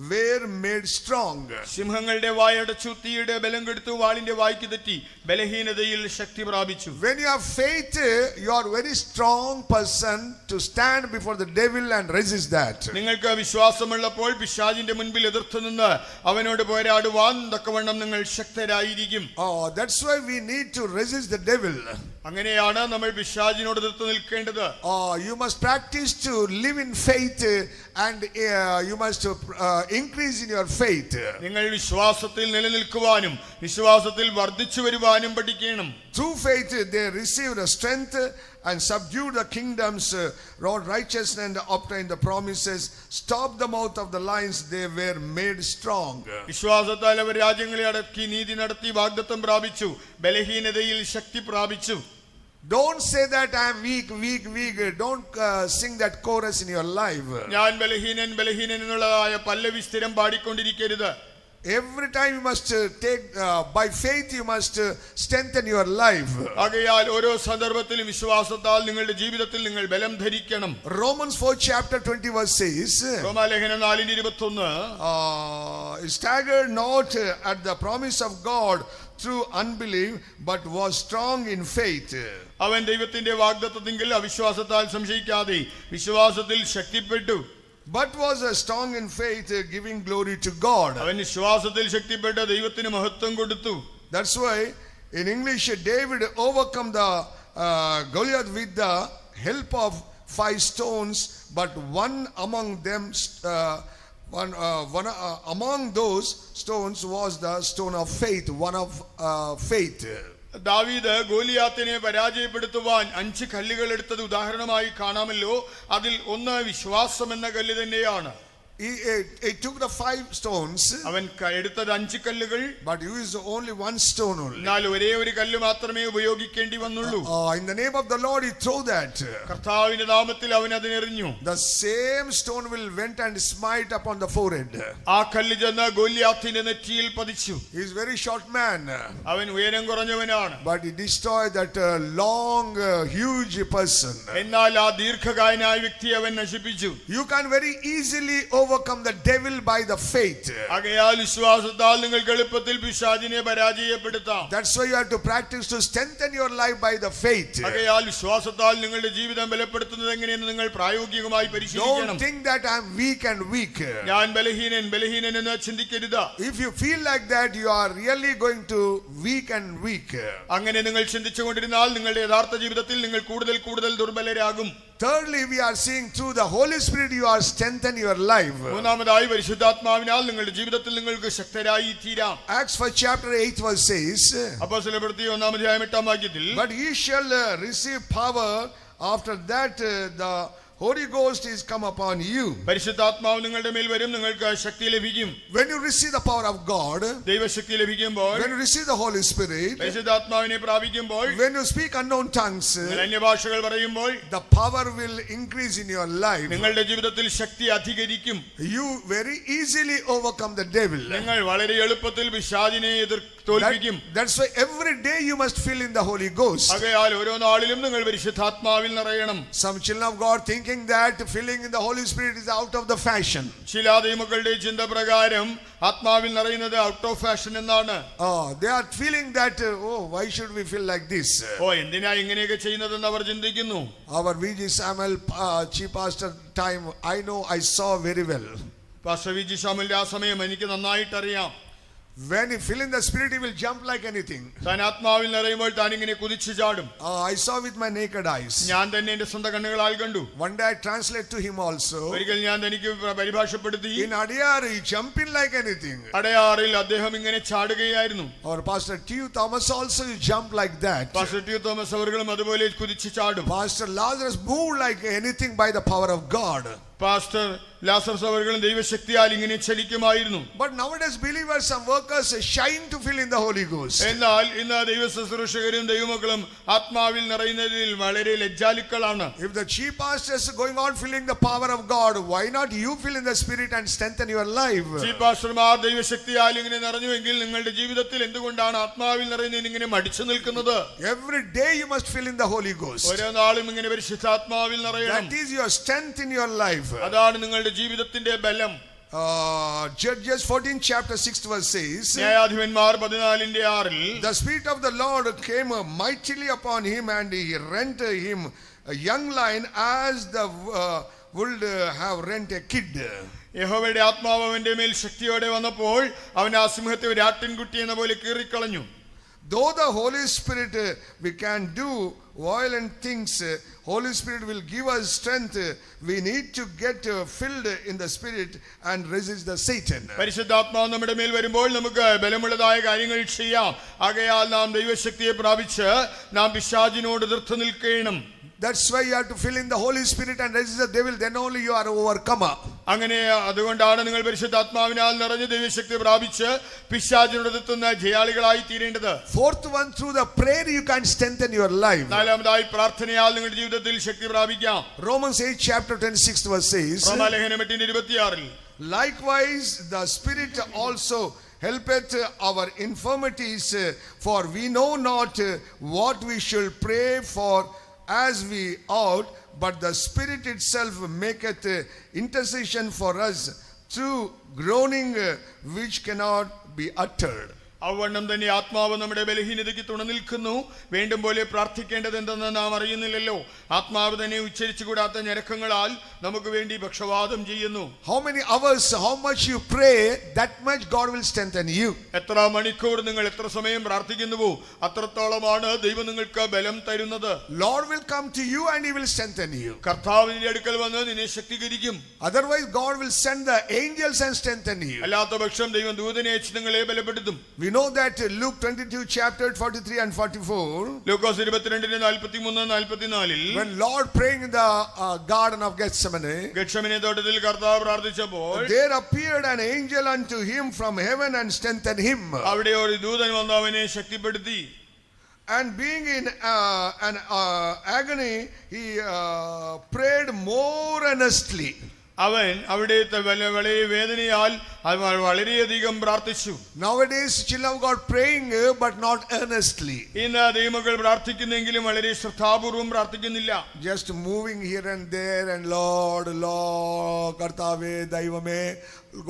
were made strong. സിംഹങ്ങളുടെ വായടച്ചു, തീയുടെ ബലം കെടുത്തു, വാളിന്റെ വായ്ക്ക് തെറ്റി, ബലഹീനതയിൽ ശക്തി പ്രാപിച്ചു. When you have faith, you are very strong person to stand before the devil and resist that. നിങ്ങൾക്ക് വിശ്വാസമുള്ളപ്പോൾ പിശാചിന്റെ മുൻപിൽ എതിർത്ത് നിന്ന് അവനോട് പോരാടുവാൻ തക്കവണ്ണം നിങ്ങൾ ശക്തരായിരിക്കും. Oh, that's why we need to resist the devil. അങ്ങനെയാണ് നമ്മൾ പിശാചിനോട് എതിർത്ത് നിൽക്കേണ്ടത്. Oh, you must practice to live in faith, and you must increase in your faith. നിങ്ങൾ വിശ്വാസത്തിൽ നിലനിൽക്കുവാനും വിശ്വാസത്തിൽ വർദ്ധിച്ചു വരുവാനും പഠിക്കണം. Through faith they received a strength and subdued the kingdoms, wrought righteousness and obtained the promises, stopped the mouth of the lions, they were made strong. വിശ്വാസത്താൽ അവർ രാജ്യങ്ങളെ അടക്കി നീതി നടത്തി വാഗ്ദത്തം പ്രാപിച്ചു, ബലഹീനതയിൽ ശക്തി പ്രാപിച്ചു. Don't say that I am weak. Don't sing that chorus in your life. ഞാൻ ബലഹീനൻ എന്നുള്ളതായ പല്ലവി സ്ഥിരം പാടിക്കൊണ്ടിരിക്കരുത്. Every time you must take by faith, you must strengthen your life. ആകയാൽ ഓരോ സന്ദർഭത്തിലും വിശ്വാസത്താൽ നിങ്ങളുടെ ജീവിതത്തിൽ നിങ്ങൾ ബലം ധരിക്കണം. Romans 4 chapter 20 verse says, റോമാലേഖനം 4:21, staggered not at the promise of God through unbelief, but was strong in faith. അവൻ ദൈവത്തിന്റെ വാഗ്ദത്തത്തിങ്കിൽ അവിശ്വാസത്താൽ സംശയിക്കാതെ വിശ്വാസത്തിൽ ശക്തിപ്പെട്ടു. But was strong in faith, giving glory to God. അവൻ വിശ്വാസത്തിൽ ശക്തിപ്പെട്ട് ദൈവത്തിന് മഹത്വം കൊടുത്തു. That's why in English David overcome the Goliath with the help of 5 stones, but one among them among those stones was the stone of faith, one of faith. ദാവീദ് ഗോലിയാത്തിനെ പരാജയപ്പെടുത്തുവാൻ 5 കല്ലുകൾ എടുത്തത് ഉദാഹരണമായി കാണാമല്ലോ. അതിൽ ഒന്ന് വിശ്വാസം എന്ന കല്ല് തന്നെയാണ്. He took the 5 stones, അവൻ എടുത്തത് 5 കല്ലുകൾ, but used only 1 stone only. എന്നാൽ ഒരേ ഒരു കല്ല് മാത്രമേ ഉപയോഗിക്കേണ്ടി വന്നുള്ളൂ. In the name of the Lord he threw that. കർത്താവിന്റെ നാമത്തിൽ അവൻ അതിനെറിഞ്ഞു. The same stone will went and smite upon the forehead. ആ കല്ല് ചെന്ന് ഗോലിയാത്തിന്റെ നെറ്റിയിൽ പതിച്ചു. He is very short man, അവൻ ഉയരം കുറഞ്ഞവനാണ്, but he destroyed that long huge person. എന്നാൽ ആ ദീർഘകായനായ വ്യക്തിയെ അവൻ നശിപ്പിച്ചു. You can very easily overcome the devil by the faith. ആകയാൽ വിശ്വാസത്താൽ നിങ്ങൾക്ക് എളുപ്പത്തിൽ പിശാചിനെ പരാജയപ്പെടുത്താം. That's why you have to practice to strengthen your life by the faith. ആകയാൽ വിശ്വാസത്താൽ നിങ്ങളുടെ ജീവിതം ബലപ്പെടുത്തുന്നത് എങ്ങനെയെന്ന് നിങ്ങൾ പ്രായോഗികമായി പരിശീലിക്കണം. Don't think that I am weak and weak. ഞാൻ ബലഹീനൻ എന്ന് ചിന്തിക്കരുത്. If you feel like that, you are really going to weak and weak. അങ്ങനെ നിങ്ങൾ ചിന്തിച്ചുകൊണ്ടിരുന്നാൽ നിങ്ങളുടെ യഥാർത്ഥ ജീവിതത്തിൽ നിങ്ങൾ കൂടുതൽ ദുർബലരാകും. thirdly, we are seeing through the Holy Spirit you are strengthened your life. മൂന്നാമതായി പരിശുദ്ധാത്മാവിനാൽ നിങ്ങളുടെ ജീവിതത്തിൽ നിങ്ങൾക്ക് ശക്തരായി തീരാം. Acts 1 chapter 8 verse says, അപ്പോസ്തലപ്രവൃത്തി 1-ാം but ye shall receive power, after that the Holy Ghost is come upon you. പരിശുദ്ധാത്മാവ് നിങ്ങളുടെ മേൽ വരും, നിങ്ങൾക്ക് ശക്തി ലഭിക്കും. When you receive the power of God, ദൈവശക്തി ലഭിക്കുമ്പോൾ, when you receive the Holy Spirit, പരിശുദ്ധാത്മാവിനെ പ്രാപിക്കുമ്പോൾ, when you speak unknown tongues, അന്യഭാഷകൾ പറയുമ്പോൾ, the power will increase in your life. നിങ്ങളുടെ ജീവിതത്തിൽ ശക്തി അധികരിക്കും. You very easily overcome the devil. നിങ്ങൾ വളരെ എളുപ്പത്തിൽ പിശാചിനെ തോൽപ്പിക്കും. That's why every day you must fill in the Holy Ghost. ആകയാൽ ഓരോ നാളിലും നിങ്ങൾ പരിശുദ്ധാത്മാവിൽ നിറയണം. Some children of God thinking that filling in the Holy Spirit is out of the fashion. ചില ദൈവമക്കളുടെ ചിന്ത പ്രകാരം ആത്മാവിൽ നിറയുന്നത് ഔട്ട് ഓഫ് ഫാഷൻ എന്നാണ്. They are feeling that why should we feel like this? എന്തിനാ ഇങ്ങനെയൊക്കെ ചെയ്യുന്നതെന്ന് അവർ ചിന്തിക്കുന്നു. Our VG Samuel chief pastor time, I saw very well. Pastor V G ശാമുലിന്റെ ആ സമയം എനിക്ക് നന്നായിട്ട് അറിയാം. When he fill in the Spirit, he will jump like anything. താൻ ആത്മാവിൽ നിറയുമ്പോൾ താൻ ഇങ്ങനെ കുതിച്ചു ചാടും. I saw with my naked eyes. ഞാൻ തന്നെ എന്റെ സ്വന്തം കണ്ണുകളാൽ കണ്ടു. One day I translate to him also. ഒരിക്കൽ ഞാൻ തനിക്ക് പരിഭാഷപ്പെടുത്തി. In Adiyar he jumping like anything. അടയാറിൽ അദ്ദേഹം ഇങ്ങനെ ചാടുകയായിരുന്നു. Or Pastor T.U. Thomas also jump like that. Pastor T Thomas അവர்களுം അതുപോലെ കുതിച്ചു ചാടും. Pastor Lazarus moved like anything by the power of God. Pastor Lazarus അവர்களுം ദൈവശക്തിയാൽ ഇങ്ങനെ ചലിക്കുമായിരുന്നു. But nowadays believers, some workers shine to fill in the Holy Ghost. എന്നാൽ ഇന്ന് ദൈവ ശുശ്രൂഷകരും ദൈവമക്കളും ആത്മാവിൽ നിറയുന്നതിൽ വളരെ ലജ്ജാലുക്കളാണ്. If the chief pastor is going on filling the power of God, why not you fill in the Spirit and strengthen your life? Chief പാസ്റ്റർമാർ ദൈവശക്തിയാൽ ഇങ്ങനെ നിറഞ്ഞുവെങ്കിൽ നിങ്ങളുടെ ജീവിതത്തിൽ എന്തുകൊണ്ടാണ് ആത്മാവിൽ നിറയുന്നതിന് ഇങ്ങനെ മടിച്ചു നിൽക്കുന്നത്? Every day you must fill in the Holy Ghost. ഓരോ നാളും ഇങ്ങനെ പരിശുദ്ധാത്മാവിൽ നിറയണം. That is your strength in your life. അതാണ് നിങ്ങളുടെ ജീവിതത്തിന്റെ ബലം. Judges 14 chapter 6 verse says, ന്യായാധിപന്മാർ 14:6 the Spirit of the Lord came mightily upon him, and he rent him a young lion as the would have rent a kid. യഹോവയുടെ ആത്മാവ് അവന്റെ മേൽ ശക്തിയോടെ വന്നപ്പോൾ അവൻ ആ സിംഹത്തെ ഒരു ആട്ടിൻകുട്ടി എന്ന പോലെ കീറിക്കളഞ്ഞു. Though the Holy Spirit we can do violent things, Holy Spirit will give us strength. We need to get filled in the Spirit and resist the Satan. പരിശുദ്ധാത്മാവ് നമ്മുടെ മേൽ വരുമ്പോൾ നമുക്ക് ബലമുള്ളതായ കാര്യങ്ങൾ ചെയ്യാം. ആകയാൽ നാം ദൈവശക്തിയെ പ്രാപിച്ച് നാം പിശാചിനോട് എതിർത്ത് നിൽക്കണം. That's why you have to fill in the Holy Spirit and resist the devil. Then only you are overcomer. അങ്ങനെ അതുകൊണ്ടാണ് നിങ്ങൾ പരിശുദ്ധാത്മാവിനാൽ നിറഞ്ഞ ദൈവശക്തി പ്രാപിച്ച് പിശാചിനോട് എതിർത്തുന്ന ജയാളികളായി തീരേണ്ടത്. Fourth one, through the prayer you can strengthen your life. നാലാമതായി പ്രാർത്ഥനയാൽ നിങ്ങളുടെ ജീവിതത്തിൽ ശക്തി പ്രാപിക്കാം. Romans 8 chapter 26 verse says, റോമാലേഖനം 8:26 likewise the Spirit also helpeth our infirmities, for we know not what we should pray for as we ought, but the Spirit itself maketh intercession for us through groaning which cannot be uttered. അവണ്ണം തന്നെ ആത്മാവ് നമ്മുടെ ബലഹീനതയ്ക്ക് തുണ നിൽക്കുന്നു. വേണ്ടും പോലെ പ്രാർത്ഥിക്കേണ്ടത് എന്തെന്ന് നാം അറിയുന്നില്ലല്ലോ. ആത്മാവ് തന്നെ ഉച്ചരിച്ചുകൂടാത്ത ഞരക്കങ്ങളാൽ നമുക്ക് വേണ്ടി പക്ഷവാദം ചെയ്യുന്നു. How many hours, how much you pray, that much God will strengthen you. എത്ര മണിക്കൂർ നിങ്ങൾ എത്ര സമയം പ്രാർത്ഥിക്കുന്നുവോ അത്രത്തോളമാണ് ദൈവം നിങ്ങൾക്ക് ബലം തരുന്നത്. Lord will come to you and he will strengthen you. കർത്താവിന്റെ അടുക്കൽ വന്ന് നിന്നെ ശക്തീകരിക്കും. Otherwise God will send the angels and strengthen you. അല്ലാത്ത പക്ഷം ദൈവം ദൂതനെ അയച്ച് നിങ്ങളെ ബലപ്പെടുത്തും. We know that Luke 22 chapter 43 and 44. Lukose 22:43-44 when Lord praying in the garden of Gethsemane, ഗെത്സമനെ തോട്ടത്തിൽ കർത്താവ് പ്രാർത്ഥിച്ചപ്പോൾ there appeared an angel unto him from heaven and strengthened him. അവിടെ ഒരു ദൂതൻ വന്ന് അവനെ ശക്തിപ്പെടുത്തി. And being in an agony, he prayed more earnestly. അവൻ അവിടുത്തെ വളരെ വേദനയാൽ വളരെയധികം പ്രാർത്ഥിച്ചു. Nowadays children of God praying but not earnestly. ഇന്ന് ദൈവമക്കൾ പ്രാർത്ഥിക്കുന്നെങ്കിലും വളരെ ശ്രദ്ധാപൂർവം പ്രാർത്ഥിക്കുന്നില്ല. Just moving here and there and Lord, Lord, Kartave, Daivame,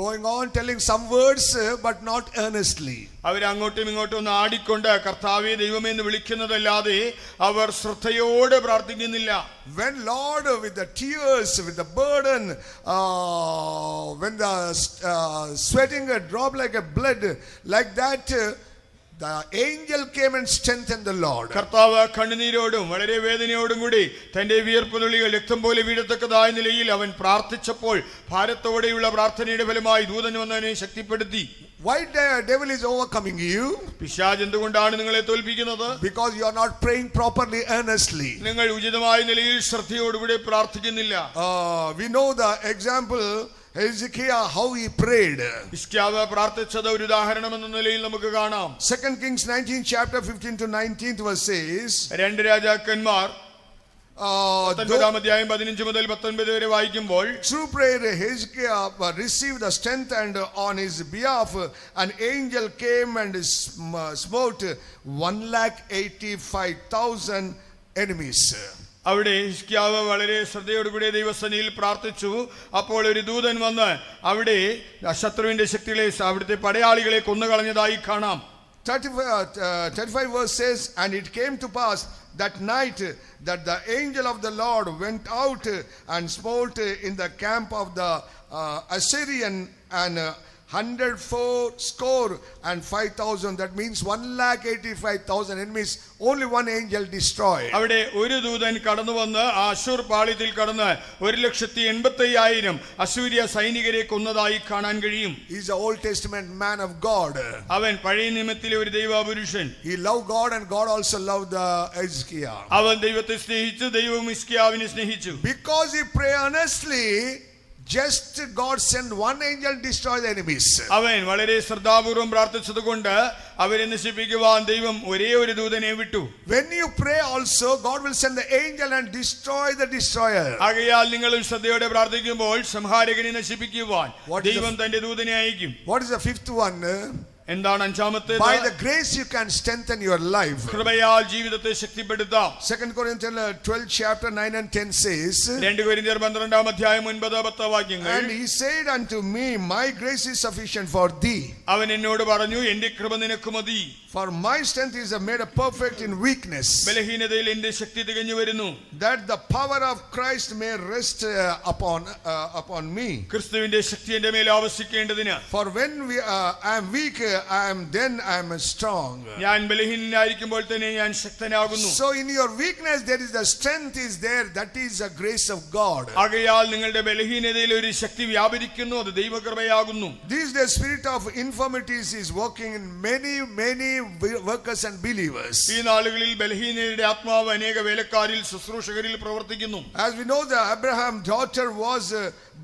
going on telling some words but not earnestly. അവർ അങ്ങോട്ടും ഇങ്ങോട്ടും ഒന്ന് ആടിക്കൊണ്ട് കർത്താവേ ദൈവമേ എന്ന് വിളിക്കുന്നതല്ലാതെ അവർ ശ്രദ്ധയോടെ പ്രാർത്ഥിക്കുന്നില്ല. When Lord with the tears, with the burden, when the sweating drop like a blood, like that, the angel came and strengthened the Lord. കർത്താവ് കണ്ണുനീരോടും വളരെ വേദനയോടും കൂടി തന്റെ വിയർപ്പുതുള്ളികൾ രക്തം പോലെ വീഴത്തക്കതായ നിലയിൽ അവൻ പ്രാർത്ഥിച്ചപ്പോൾ ഭാരത്തോടെയുള്ള പ്രാർത്ഥനയുടെ ഫലമായി ദൂതൻ വന്നവനെ ശക്തിപ്പെടുത്തി. Why the devil is overcoming you? പിശാച് എന്തുകൊണ്ടാണ് നിങ്ങളെ തോൽപ്പിക്കുന്നത്? Because you are not praying properly, earnestly. നിങ്ങൾ ഉചിതമായ നിലയിൽ ശ്രദ്ധയോടുകൂടി പ്രാർത്ഥിക്കുന്നില്ല. We know the example Hezekiah, how he prayed. ഹിസ്കിയാവ് പ്രാർത്ഥിച്ചത് ഒരു ഉദാഹരണം എന്ന നിലയിൽ നമുക്ക് കാണാം. 2 Kings 19 chapter 15 to 19 verse says, 2 രാജാക്കന്മാർ 19 അധ്യായം 15 മുതൽ 19 വരെ വായിക്കുമ്പോൾ, through prayer Hezekiah received the strength, and on his behalf an angel came and smote 185,000 enemies. അവിടെ ഹിസ്കിയാവ് വളരെ ശ്രദ്ധയോടുകൂടി ദൈവസന്നിധിയിൽ പ്രാർത്ഥിച്ചു. അപ്പോൾ ഒരു ദൂതൻ വന്ന് അവിടെ ശത്രുവിന്റെ ശക്തികളെ, അവിടുത്തെ പടയാളികളെ കൊന്നുകളഞ്ഞതായി കാണാം. 35 verse says, and it came to pass that night that the angel of the Lord went out and smote in the camp of the Assyrian and 184,5,000. That means 185,000 enemies. Only one angel destroyed. അവിടെ ഒരു ദൂതൻ കടന്നു വന്ന് അശൂർ പാളയത്തിൽ കടന്ന് 185,000 അശൂര്യ സൈനികരെ കൊന്നതായി കാണാൻ കഴിയും. He is an Old Testament man of God. അവൻ പഴയ നിയമത്തിലെ ഒരു ദൈവപുരുഷൻ. He loved God, and God also loved Hezekiah. അവൻ ദൈവത്തെ സ്നേഹിച്ചു, ദൈവം ഹിസ്കിയാവിനെ സ്നേഹിച്ചു. Because he prayed earnestly, just God sent one angel destroy the enemies. അവൻ വളരെ ശ്രദ്ധാപൂർവം പ്രാർത്ഥിച്ചതുകൊണ്ട് അവരെ നശിപ്പിക്കുവാൻ ദൈവം ഒരേ ഒരു ദൂതനെ വിട്ടു. When you pray also, God will send the angel and destroy the destroyer. ആകയാൽ നിങ്ങളും ശ്രദ്ധയോടെ പ്രാർത്ഥിക്കുമ്പോൾ സംഹാരകനെ നശിപ്പിക്കുവാൻ ദൈവം തന്റെ ദൂതനെ അയക്കും. What is the fifth one? എന്താണ് അഞ്ചാമത്തേത്? By the grace you can strengthen your life. കൃപയാൽ ജീവിതത്തെ ശക്തിപ്പെടുത്താം. 2 Corinthians 12 chapter 9 and 10 says, 2 കൊരിന്ത്യർ 12 അധ്യായം 9-10 വാക്യങ്ങൾ. and he said unto me, my grace is sufficient for thee. അവൻ എന്നോട് പറഞ്ഞു, എന്റെ കൃപ നിനക്ക് മതി. For my strength is made perfect in weakness. ബലഹീനതയിൽ എന്റെ ശക്തി തികഞ്ഞു വരുന്നു. That the power of Christ may rest upon me. ക്രിസ്തുവിന്റെ ശക്തി എന്റെ മേൽ ആവസിക്കേണ്ടതിന്. For when I am weak, I am strong. ഞാൻ ബലഹീനനായിരിക്കുമ്പോൾ തന്നെ ഞാൻ ശക്തനാകുന്നു. So in your weakness there is the strength is there. That is the grace of God. ആകയാൽ നിങ്ങളുടെ ബലഹീനതയിൽ ഒരു ശക്തി വ്യാപരിക്കുന്നു, അത് ദൈവകൃപയാകുന്നു. This the spirit of infirmities is working in many workers and believers. ഈ നാളുകളിൽ ബലഹീനതയുടെ ആത്മാവ് അനേക വേലക്കാരിൽ ശുശ്രൂഷകരിൽ പ്രവർത്തിക്കുന്നു. As we know, the Abraham daughter was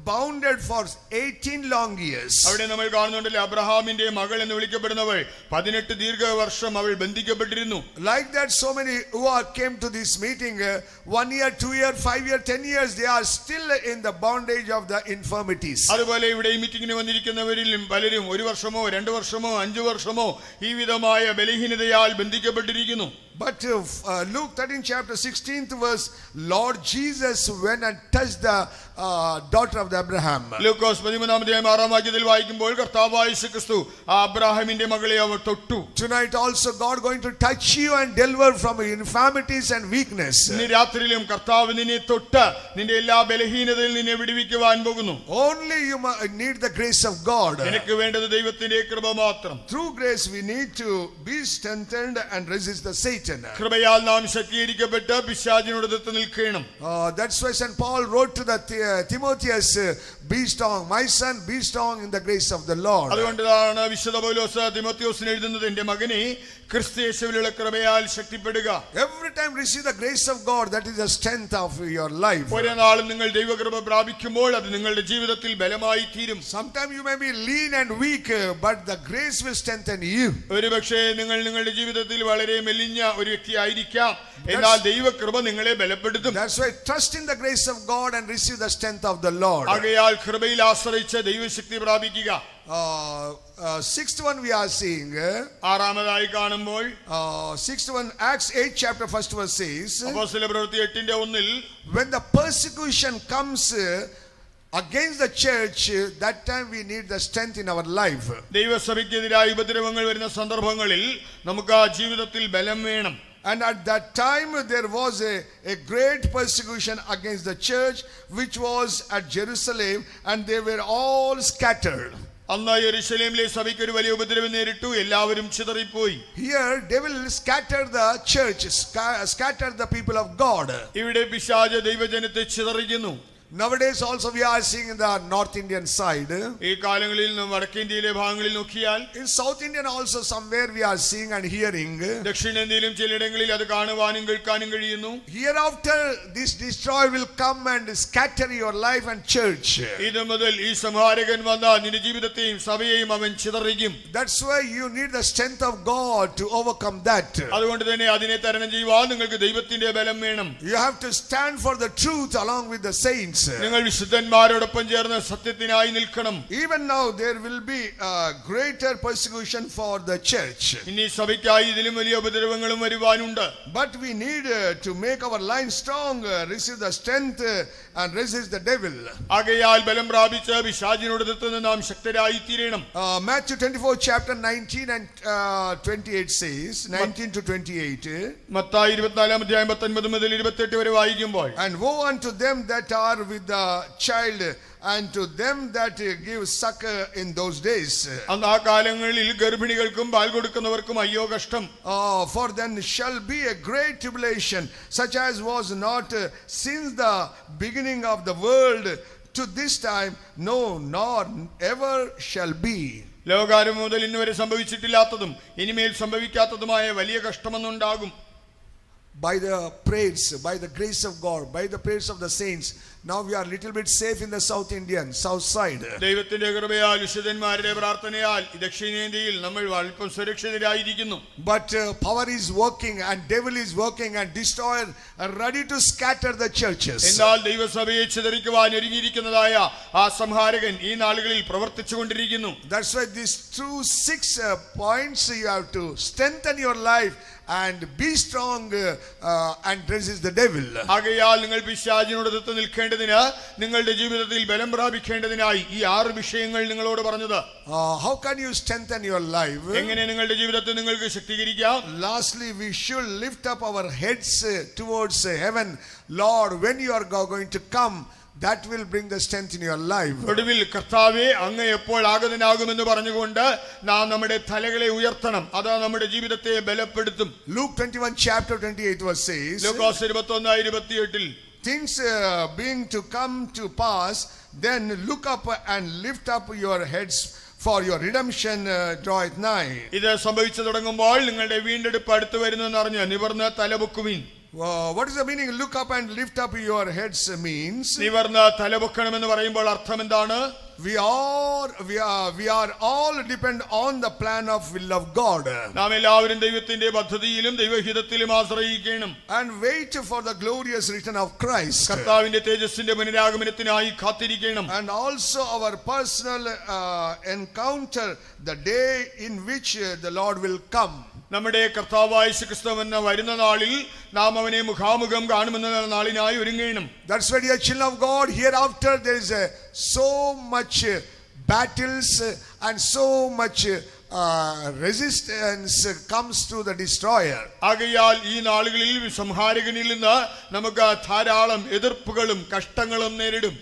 bounded for 18 long years. അവിടെ നമ്മൾ കാണുന്നുണ്ടല്ലോ, അബ്രഹാമിന്റെ മകൾ എന്ന് വിളിക്കപ്പെടുന്നവൾ 18 ദീർഘവർഷം അവൾ ബന്ധിക്കപ്പെട്ടിരുന്നു. Like that, so many who came to this meeting 1 year, 2 year, 5 year, 10 years, they are still in the bondage of the infirmities. അതുപോലെ ഇവിടെ ഈ മീറ്റിംഗിന് വന്നിരിക്കുന്നവരിലും പലരും 1 വർഷമോ 2 വർഷമോ 5 വർഷമോ ഈ വിധമായ ബലഹീനതയാൽ ബന്ധിക്കപ്പെട്ടിരിക്കുന്നു. But Luke 13 chapter 16th verse, Lord Jesus went and touched the daughter of the Abraham. ലൂക്കോസ് 13 അധ്യായം 6 വാക്യത്തിൽ വായിക്കുമ്പോൾ കർത്താവായ യേശുക്രിസ്തു അബ്രാഹാമിന്റെ മകളെ അവർ തൊട്ടു. Tonight also God going to touch you and deliver from infirmities and weakness. ഇന്ന് രാത്രിയിലും കർത്താവ് നിന്നെ തൊട്ട് നിന്റെ എല്ലാ ബലഹീനതയിൽ നിന്നെ വിടുവിക്കുവാൻ പോകുന്നു. Only you need the grace of God. നിനക്ക് വേണ്ടത് ദൈവത്തിന്റെ കൃപ മാത്രം. Through grace we need to be strengthened and resist the Satan. കൃപയാൽ നാം ശക്തീകരിക്കപ്പെട്ട് പിശാചിനോട് എതിർത്ത് നിൽക്കണം. That's why St. Paul wrote to the Timotheus, be strong, my son, be strong in the grace of the Lord. അതുകൊണ്ടാണ് വിശുദ്ധ പൗലോസ് തിമോത്തിയോസിന് എഴുതുന്നത്, എന്റെ മകനെ ക്രിസ്തു യേശുവിലുള്ള കൃപയാൽ ശക്തിപ്പെടുക. Every time receive the grace of God, that is the strength of your life. ഒരു നാളും നിങ്ങൾ ദൈവകൃപ പ്രാപിക്കുമ്പോൾ അത് നിങ്ങളുടെ ജീവിതത്തിൽ ബലമായി തീരും. Sometimes you may be lean and weak, but the grace will strengthen you. ഒരുപക്ഷേ നിങ്ങൾ നിങ്ങളുടെ ജീവിതത്തിൽ വളരെ മെലിഞ്ഞ ഒരു വ്യക്തിയായിരിക്കാം, എന്നാൽ ദൈവകൃപ നിങ്ങളെ ബലപ്പെടുത്തും. That's why trust in the grace of God and receive the strength of the Lord. ആകയാൽ കൃപയിൽ ആശ്രയിച്ച് ദൈവശക്തി പ്രാപിക്കുക. Sixth one we are seeing. ആറാമതായി കാണുമ്പോൾ Sixth one, Acts 8 chapter 1st verse says, അപ്പോസ്തല പ്രവൃത്തി 8:1, when the persecution comes against the church, that time we need the strength in our life. ദൈവസഭയ്ക്കെതിരായ ഉപദ്രവങ്ങൾ വരുന്ന സന്ദർഭങ്ങളിൽ നമുക്ക് ആ ജീവിതത്തിൽ ബലം വേണം. And at that time there was a great persecution against the church which was at Jerusalem, and they were all scattered. അന്ന് യെരൂശലേമിലെ സഭയ്ക്ക് ഒരു വലിയ ഉപദ്രവം നേരിട്ടു. എല്ലാവരും ചിതറിപ്പോയി. Here devil scattered the church, scattered the people of God. ഇവിടെ പിശാച് ദൈവജനത്തെ ചിതറിക്കുന്നു. Nowadays also we are seeing in the North Indian side. ഈ കാലങ്ങളിൽ നാം വടക്കേന്ത്യയിലെ ഭാഗങ്ങളിൽ നോക്കിയാൽ, In South Indian also somewhere we are seeing and hearing. ദക്ഷിണേന്ത്യയിലും ചിലയിടങ്ങളിൽ അത് കാണുവാനും കേൾക്കാനും കഴിയുന്നു. Hereafter this destroyer will come and scatter your life and church. ഇത് മുതൽ ഈ സംഹാരകൻ വന്ന നിന്റെ ജീവിതത്തെയും സഭയെയും അവൻ ചിതറിക്കും. That's why you need the strength of God to overcome that. അതുകൊണ്ട് തന്നെ അതിനെ തരണം ചെയ്യുവാൻ നിങ്ങൾക്ക് ദൈവത്തിന്റെ ബലം വേണം. You have to stand for the truth along with the saints. നിങ്ങൾ വിശുദ്ധന്മാരോടൊപ്പം ചേർന്ന് സത്യത്തിനായി നിൽക്കണം. Even now there will be a greater persecution for the church. ഇനി സഭയ്ക്കായി ഇതിലും വലിയ ഉപദ്രവങ്ങളും വരുവാനുണ്ട്. But we need to make our line strong, receive the strength and resist the devil. ആകയാൽ ബലം പ്രാപിച്ച് പിശാചിനോട് എതിർത്ത് നാം ശക്തരായി തീരണം. Matthew 24 chapter 19 and 28 says, 19 to 28. Mathai 24 അധ്യായം 19 മുതൽ 28 വരെ വായിക്കുമ്പോൾ, And woe unto them that are with the child, and to them that give succor in those days. അന്ന് ആ കാലങ്ങളിൽ ഗർഭിണികൾക്കും പാൽ കൊടുക്കുന്നവർക്കും അയ്യോ കഷ്ടം. For then shall be a great tribulation, such as was not since the beginning of the world to this time, no, nor ever shall be. ലോകാരംഭം മുതൽ ഇന്ന് വരെ സംഭവിച്ചിട്ടില്ലാത്തതും ഇനിമേൽ സംഭവിക്കാത്തതുമായ വലിയ കഷ്ടമൊന്നുണ്ടാകും. By the prayers, by the grace of God, by the prayers of the saints, now we are little bit safe in the South Indian, south side. ദൈവത്തിന്റെ കൃപയാൽ വിശുദ്ധന്മാരുടെ പ്രാർത്ഥനയാൽ ദക്ഷിണേന്ത്യയിൽ നമ്മൾ അല്പം സുരക്ഷിതരായിരിക്കുന്നു. But power is working and devil is working and destroyer are ready to scatter the churches. എന്നാൽ ദൈവസഭയെ ചിതറിക്കുവാൻ ഒരുങ്ങിയിരിക്കുന്നതായ ആ സംഹാരകൻ ഈ നാളുകളിൽ പ്രവർത്തിച്ചുകൊണ്ടിരിക്കുന്നു. That's why these true 6 points you have to strengthen your life and be strong and resist the devil. ആകയാൽ നിങ്ങൾ പിശാചിനോട് എതിർത്ത് നിൽക്കേണ്ടതിന്, നിങ്ങളുടെ ജീവിതത്തിൽ ബലം പ്രാപിക്കേണ്ടതിനായി ഈ 6 വിഷയങ്ങൾ നിങ്ങളോട് പറഞ്ഞത്. How can you strengthen your life? എങ്ങനെ നിങ്ങളുടെ ജീവിതത്തെ നിങ്ങൾക്ക് ശക്തീകരിക്കാം? Lastly, we should lift up our heads towards heaven. Lord, when you are going to come, that will bring the strength in your life. ഒടുവിൽ കർത്താവേ അങ്ങ് എപ്പോൾ ആഗതനാകുമെന്ന് പറഞ്ഞുകൊണ്ട് നാം നമ്മുടെ തലകളെ ഉയർത്തണം. അത് നമ്മുടെ ജീവിതത്തെ ബലപ്പെടുത്തും. Luke 21 chapter 28 verse says, Lukose 21:28 things being to come to pass, then look up and lift up your heads, for your redemption draweth nigh. ഇത് സംഭവിച്ചു തുടങ്ങുമ്പോൾ നിങ്ങളുടെ വീണ്ടെടുപ്പ് അടുത്തു വരുന്നെന്ന് അറിഞ്ഞ് നിവർന്ന് തലപൊക്കുവിൻ. What is the meaning? Look up and lift up your heads means നിവർന്ന് തലപൊക്കണമെന്ന് പറയുമ്പോൾ അർത്ഥം എന്താണ്? we are all depend on the plan of will of God, നാം എല്ലാവരും ദൈവത്തിന്റെ പദ്ധതിയിലും ദൈവഹിതത്തിലും ആശ്രയിക്കണം. and wait for the glorious return of Christ, കർത്താവിന്റെ തേജസ്സിന്റെ പുനരാഗമനത്തിനായി കാത്തിരിക്കണം. and also our personal encounter the day in which the Lord will come. നമ്മുടെ കർത്താവായ യേശുക്രിസ്തു എന്ന വരുന്ന നാളിൽ നാം അവനെ മുഖാമുഖം കാണുമെന്ന നാളിനായി ഒരുങ്ങണം. That's why, dear children of God, hereafter there is so much battles and so much resistance comes to the destroyer. ആകയാൽ ഈ നാളുകളിൽ സംഹാരകനിൽ നിന്ന് നമുക്ക് ധാരാളം എതിർപ്പുകളും കഷ്ടങ്ങളും നേരിടും.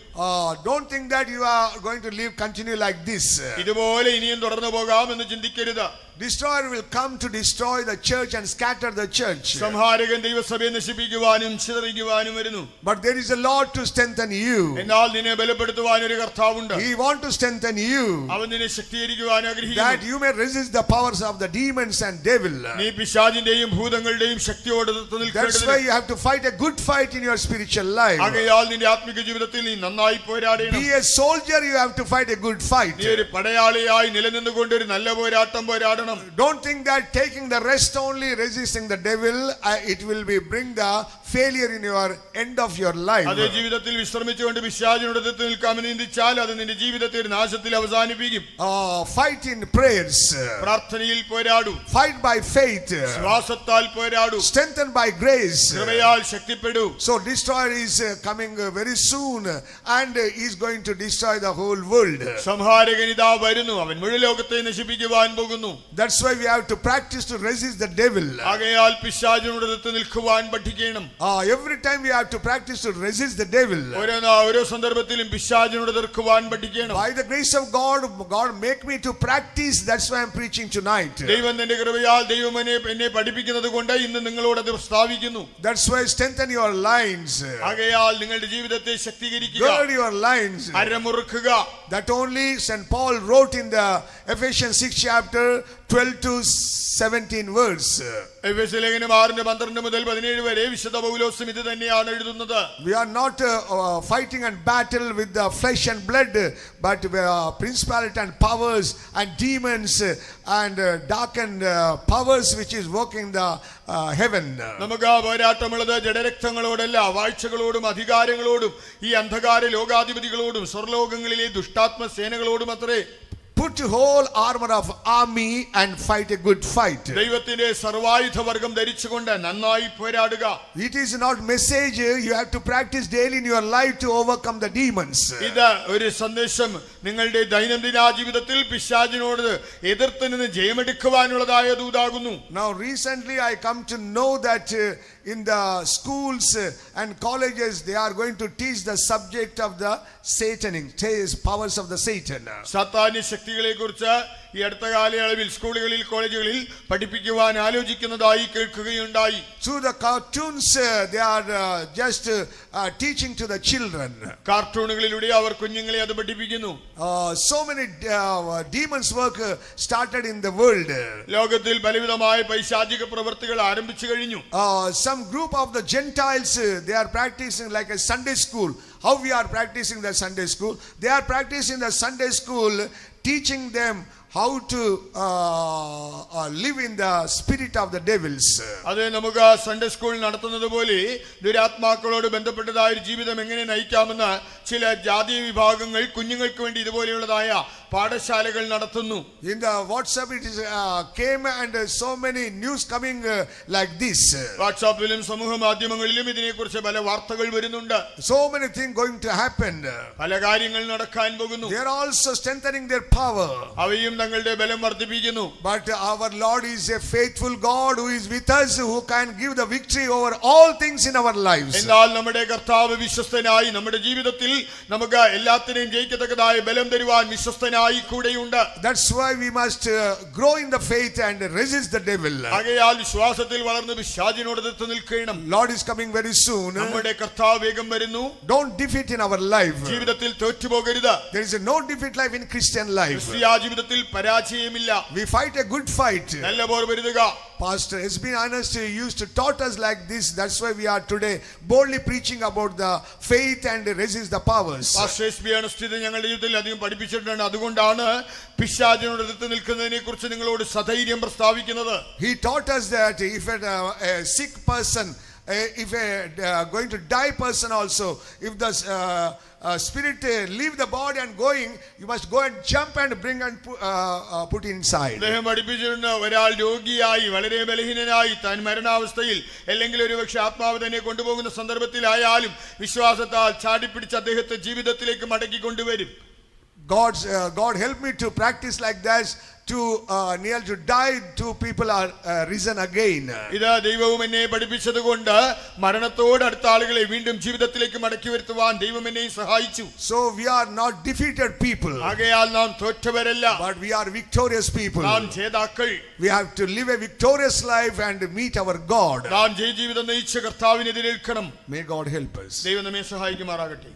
Don't think that you are going to live continue like this. ഇതുപോലെ ഇനിയും തുടർന്നു പോകാമെന്ന് ചിന്തിക്കരുത്. Destroyer will come to destroy the church and scatter the church. സംഹാരകൻ ദൈവസഭയെ നശിപ്പിക്കുവാനും ചിതറിക്കുവാനും വരുന്നു. But there is a Lord to strengthen you. എന്നാൽ നിന്നെ ബലപ്പെടുത്തുവാൻ ഒരു കർത്താവുണ്ട്. He want to strengthen you, അവൻ നിന്നെ ശക്തീകരിക്കുവാൻ that ആഗ്രഹിക്കുന്നു. you may resist the powers of the demons and devil. നീ പിശാചിന്റെയും ഭൂതങ്ങളുടെയും ശക്തിയോട് എതിർത്ത് That's നിൽക്കേണ്ടതിന് why you have to fight a good fight in your spiritual life. ആകയാൽ നിന്റെ ആത്മിക ജീവിതത്തിൽ നീ നന്നായി പോരാടണം. Be a soldier, you have to fight a good fight. നീ ഒരു പടയാളിയായി നിലനിന്നുകൊണ്ട് ഒരു നല്ല പോരാട്ടം പോരാടണം. Don't think that taking the rest only, resisting the devil, it will be bring the failure in your end of your life. അതേ ജീവിതത്തിൽ വിശ്രമിച്ചുകൊണ്ട് പിശാചിനോട് എതിർത്ത് നിൽക്കാമെന്ന് ചിന്തിച്ചാൽ അത് നിന്റെ ജീവിതത്തെ ഒരു നാശത്തിൽ അവസാനിപ്പിക്കും. Fight in prayers. പ്രാർത്ഥനയിൽ പോരാടൂ. Fight by faith. ശ്വാസത്താൽ പോരാടൂ. Strengthened by grace. കൃപയാൽ ശക്തിപ്പെടൂ. So destroyer is coming very soon, and he is going to destroy the whole world. സംഹാരകൻ ഇതാ വരുന്നു. അവൻ മുഴു ലോകത്തെ നശിപ്പിക്കുവാൻ പോകുന്നു. That's why we have to practice to resist the devil. ആകയാൽ പിശാചിനോട് എതിർത്ത് നിൽക്കുവാൻ പഠിക്കണം. Every time we have to practice to resist the devil. ഓരോ സന്ദർഭത്തിലും പിശാചിനോട് എതിർക്കുവാൻ പഠിക്കണം. By the grace of God, God make me to practice. That's why I'm preaching tonight. ദൈവം തന്റെ കൃപയാൽ ദൈവം എന്നെ പഠിപ്പിക്കുന്നത് കൊണ്ട് ഇന്ന് നിങ്ങളോട് അത് പ്രസ്താവിക്കുന്നു. That's why strengthen your lines. ആകയാൽ നിങ്ങളുടെ ജീവിതത്തെ ശക്തീകരിക്കുക. Gird your lines. അരമുറുക്കുക. That only St. Paul wrote in the Ephesians 6 chapter 12 to 17 words. എഫെസ്യ ലേഖനം 6:12 മുതൽ 17 വരെ വിശുദ്ധ പൗലോസും ഇത് തന്നെയാണ് എഴുതുന്നത്. We are not fighting and battle with the flesh and blood, but principality and powers and demons and darkened powers which is working the heaven. നമുക്ക് പോരാട്ടമുള്ളത് ജഡരക്തങ്ങളോടല്ല, വാഴ്ചകളോടും അധികാരങ്ങളോടും ഈ അന്ധകാര ലോകാധിപതികളോടും സ്വർലോകങ്ങളിലെ ദുഷ്ടാത്മ സേനകളോടും അത്രേ. Put whole armor of army and fight a good fight. ദൈവത്തിന്റെ സർവായുധ വർഗം ധരിച്ചുകൊണ്ട് നന്നായി പോരാടുക. It is not message you have to practice daily in your life to overcome the demons. ഇത് ഒരു സന്ദേശം നിങ്ങളുടെ ദൈനംദിന ജീവിതത്തിൽ പിശാചിനോട് എതിർത്ത് നിന്ന് ജയമെടുക്കുവാനുള്ളതായ ദൂതാകുന്നു. Now recently I come to know that in the schools and colleges they are going to teach the subject of the satanic powers of the Satan. സാത്താന്യ ശക്തികളെ കുറിച്ച് ഈ അടുത്ത കാലയളവിൽ സ്കൂളുകളിൽ കോളേജുകളിൽ പഠിപ്പിക്കുവാൻ ആലോചിക്കുന്നതായി കേൾക്കുകയുണ്ടായി. Through the cartoons they are just teaching to the children. കാർട്ടൂണുകളിലൂടെ അവർ കുഞ്ഞുങ്ങളെ അത് പഠിപ്പിക്കുന്നു. So many demons work started in the world. ലോകത്തിൽ പലവിധമായ പൈശാചിക പ്രവൃത്തികൾ ആരംഭിച്ചു കഴിഞ്ഞു. Some group of the Gentiles they are practicing like a Sunday school. How we are practicing the Sunday school? They are practicing the Sunday school, teaching them how to live in the spirit of the devils. അത് നമുക്ക് Sunday school നടത്തുന്നത് പോലെ ദുരാത്മാക്കളോട് ബന്ധപ്പെട്ടതായ ഒരു ജീവിതം എങ്ങനെ നയിക്കാമെന്ന് ചില ജാതീയ വിഭാഗങ്ങൾ കുഞ്ഞുങ്ങൾക്ക് വേണ്ടി ഇതുപോലെയുള്ളതായ പാഠശാലകൾ നടത്തുന്നു. In the WhatsApp it is came and so many news coming like this. വാട്സാപ്പിലും സമൂഹ മാധ്യമങ്ങളിലും ഇതിനെക്കുറിച്ച് പല വാർത്തകൾ വരുന്നുണ്ട്. So many things going to happen. പല കാര്യങ്ങൾ നടക്കാൻ പോകുന്നു. They are also strengthening their power. അവയും തങ്ങളുടെ ബലം വർദ്ധിപ്പിക്കുന്നു. But our Lord is a faithful God who is with us, who can give the victory over all things in our lives. എന്നാൽ നമ്മുടെ കർത്താവ് വിശ്വസ്തനായി നമ്മുടെ ജീവിതത്തിൽ നമുക്ക് എല്ലാത്തിനെയും ജയിക്കത്തക്കതായ ബലം തരുവാൻ വിശ്വസ്തനായി കൂടെയുണ്ട്. That's why we must grow in the faith and resist the devil. ആകയാൽ വിശ്വാസത്തിൽ വളർന്ന് പിശാചിനോട് എതിർത്ത് നിൽക്കണം. Lord is coming very soon. നമ്മുടെ കർത്താവ് വേഗം വരുന്നു. Don't defeat in our life. ജീവിതത്തിൽ തോറ്റുപോകരുത്. There is no defeat life in Christian life. ക്രിസ്തീയ ജീവിതത്തിൽ പരാജയമില്ല. We fight a good fight. നല്ല പോർ പൊരുതുക. Pastor S.B. Honest used to taught us like this. That's why we are today boldly preaching about the faith and resist the powers. Pastor S B Ernest ഞങ്ങളുടെ ജീവിതത്തിൽ അധികം പഠിപ്പിച്ചിട്ടുണ്ട്. അതുകൊണ്ടാണ് പിശാചിനോട് എതിർത്ത് നിൽക്കുന്നതിനെ കുറിച്ച് നിങ്ങളോട് സധൈര്യം പ്രസ്താവിക്കുന്നത്. He taught us that if a sick person, if a going to die person also, if the spirit leave the body and going, you must go and jump and bring and put inside. അദ്ദേഹം പഠിപ്പിച്ചിട്ടുണ്ട് ഒരാൾ രോഗിയായി വളരെ ബലഹീനനായി താൻ മരണാവസ്ഥയിൽ അല്ലെങ്കിൽ ഒരുപക്ഷെ ആത്മാവ് തന്നെ കൊണ്ടുപോകുന്ന സന്ദർഭത്തിലായാലും വിശ്വാസത്താൽ ചാടിപ്പിടിച്ച് അദ്ദേഹത്തെ ജീവിതത്തിലേക്ക് മടക്കി കൊണ്ടുവരും. God help me to practice like that. To near to die, two people are risen again. ഇത് ദൈവവും എന്നെ പഠിപ്പിച്ചതുകൊണ്ട് മരണത്തോട് അടുത്ത ആളുകളെ വീണ്ടും ജീവിതത്തിലേക്ക് മടക്കി വരുത്തുവാൻ ദൈവം എന്നെ സഹായിച്ചു. So we are not defeated people. ആകയാൽ നാം തോറ്റവരല്ല. But we are victorious people. നാം ജേതാക്കൾ. We have to live a victorious life and meet our God. നാം ജയജീവിതം നയിച്ച് കർത്താവിനെ എതിരേൽക്കണം. May God help us. ദൈവം നമ്മെ സഹായിക്കുമാറാകട്ടെ.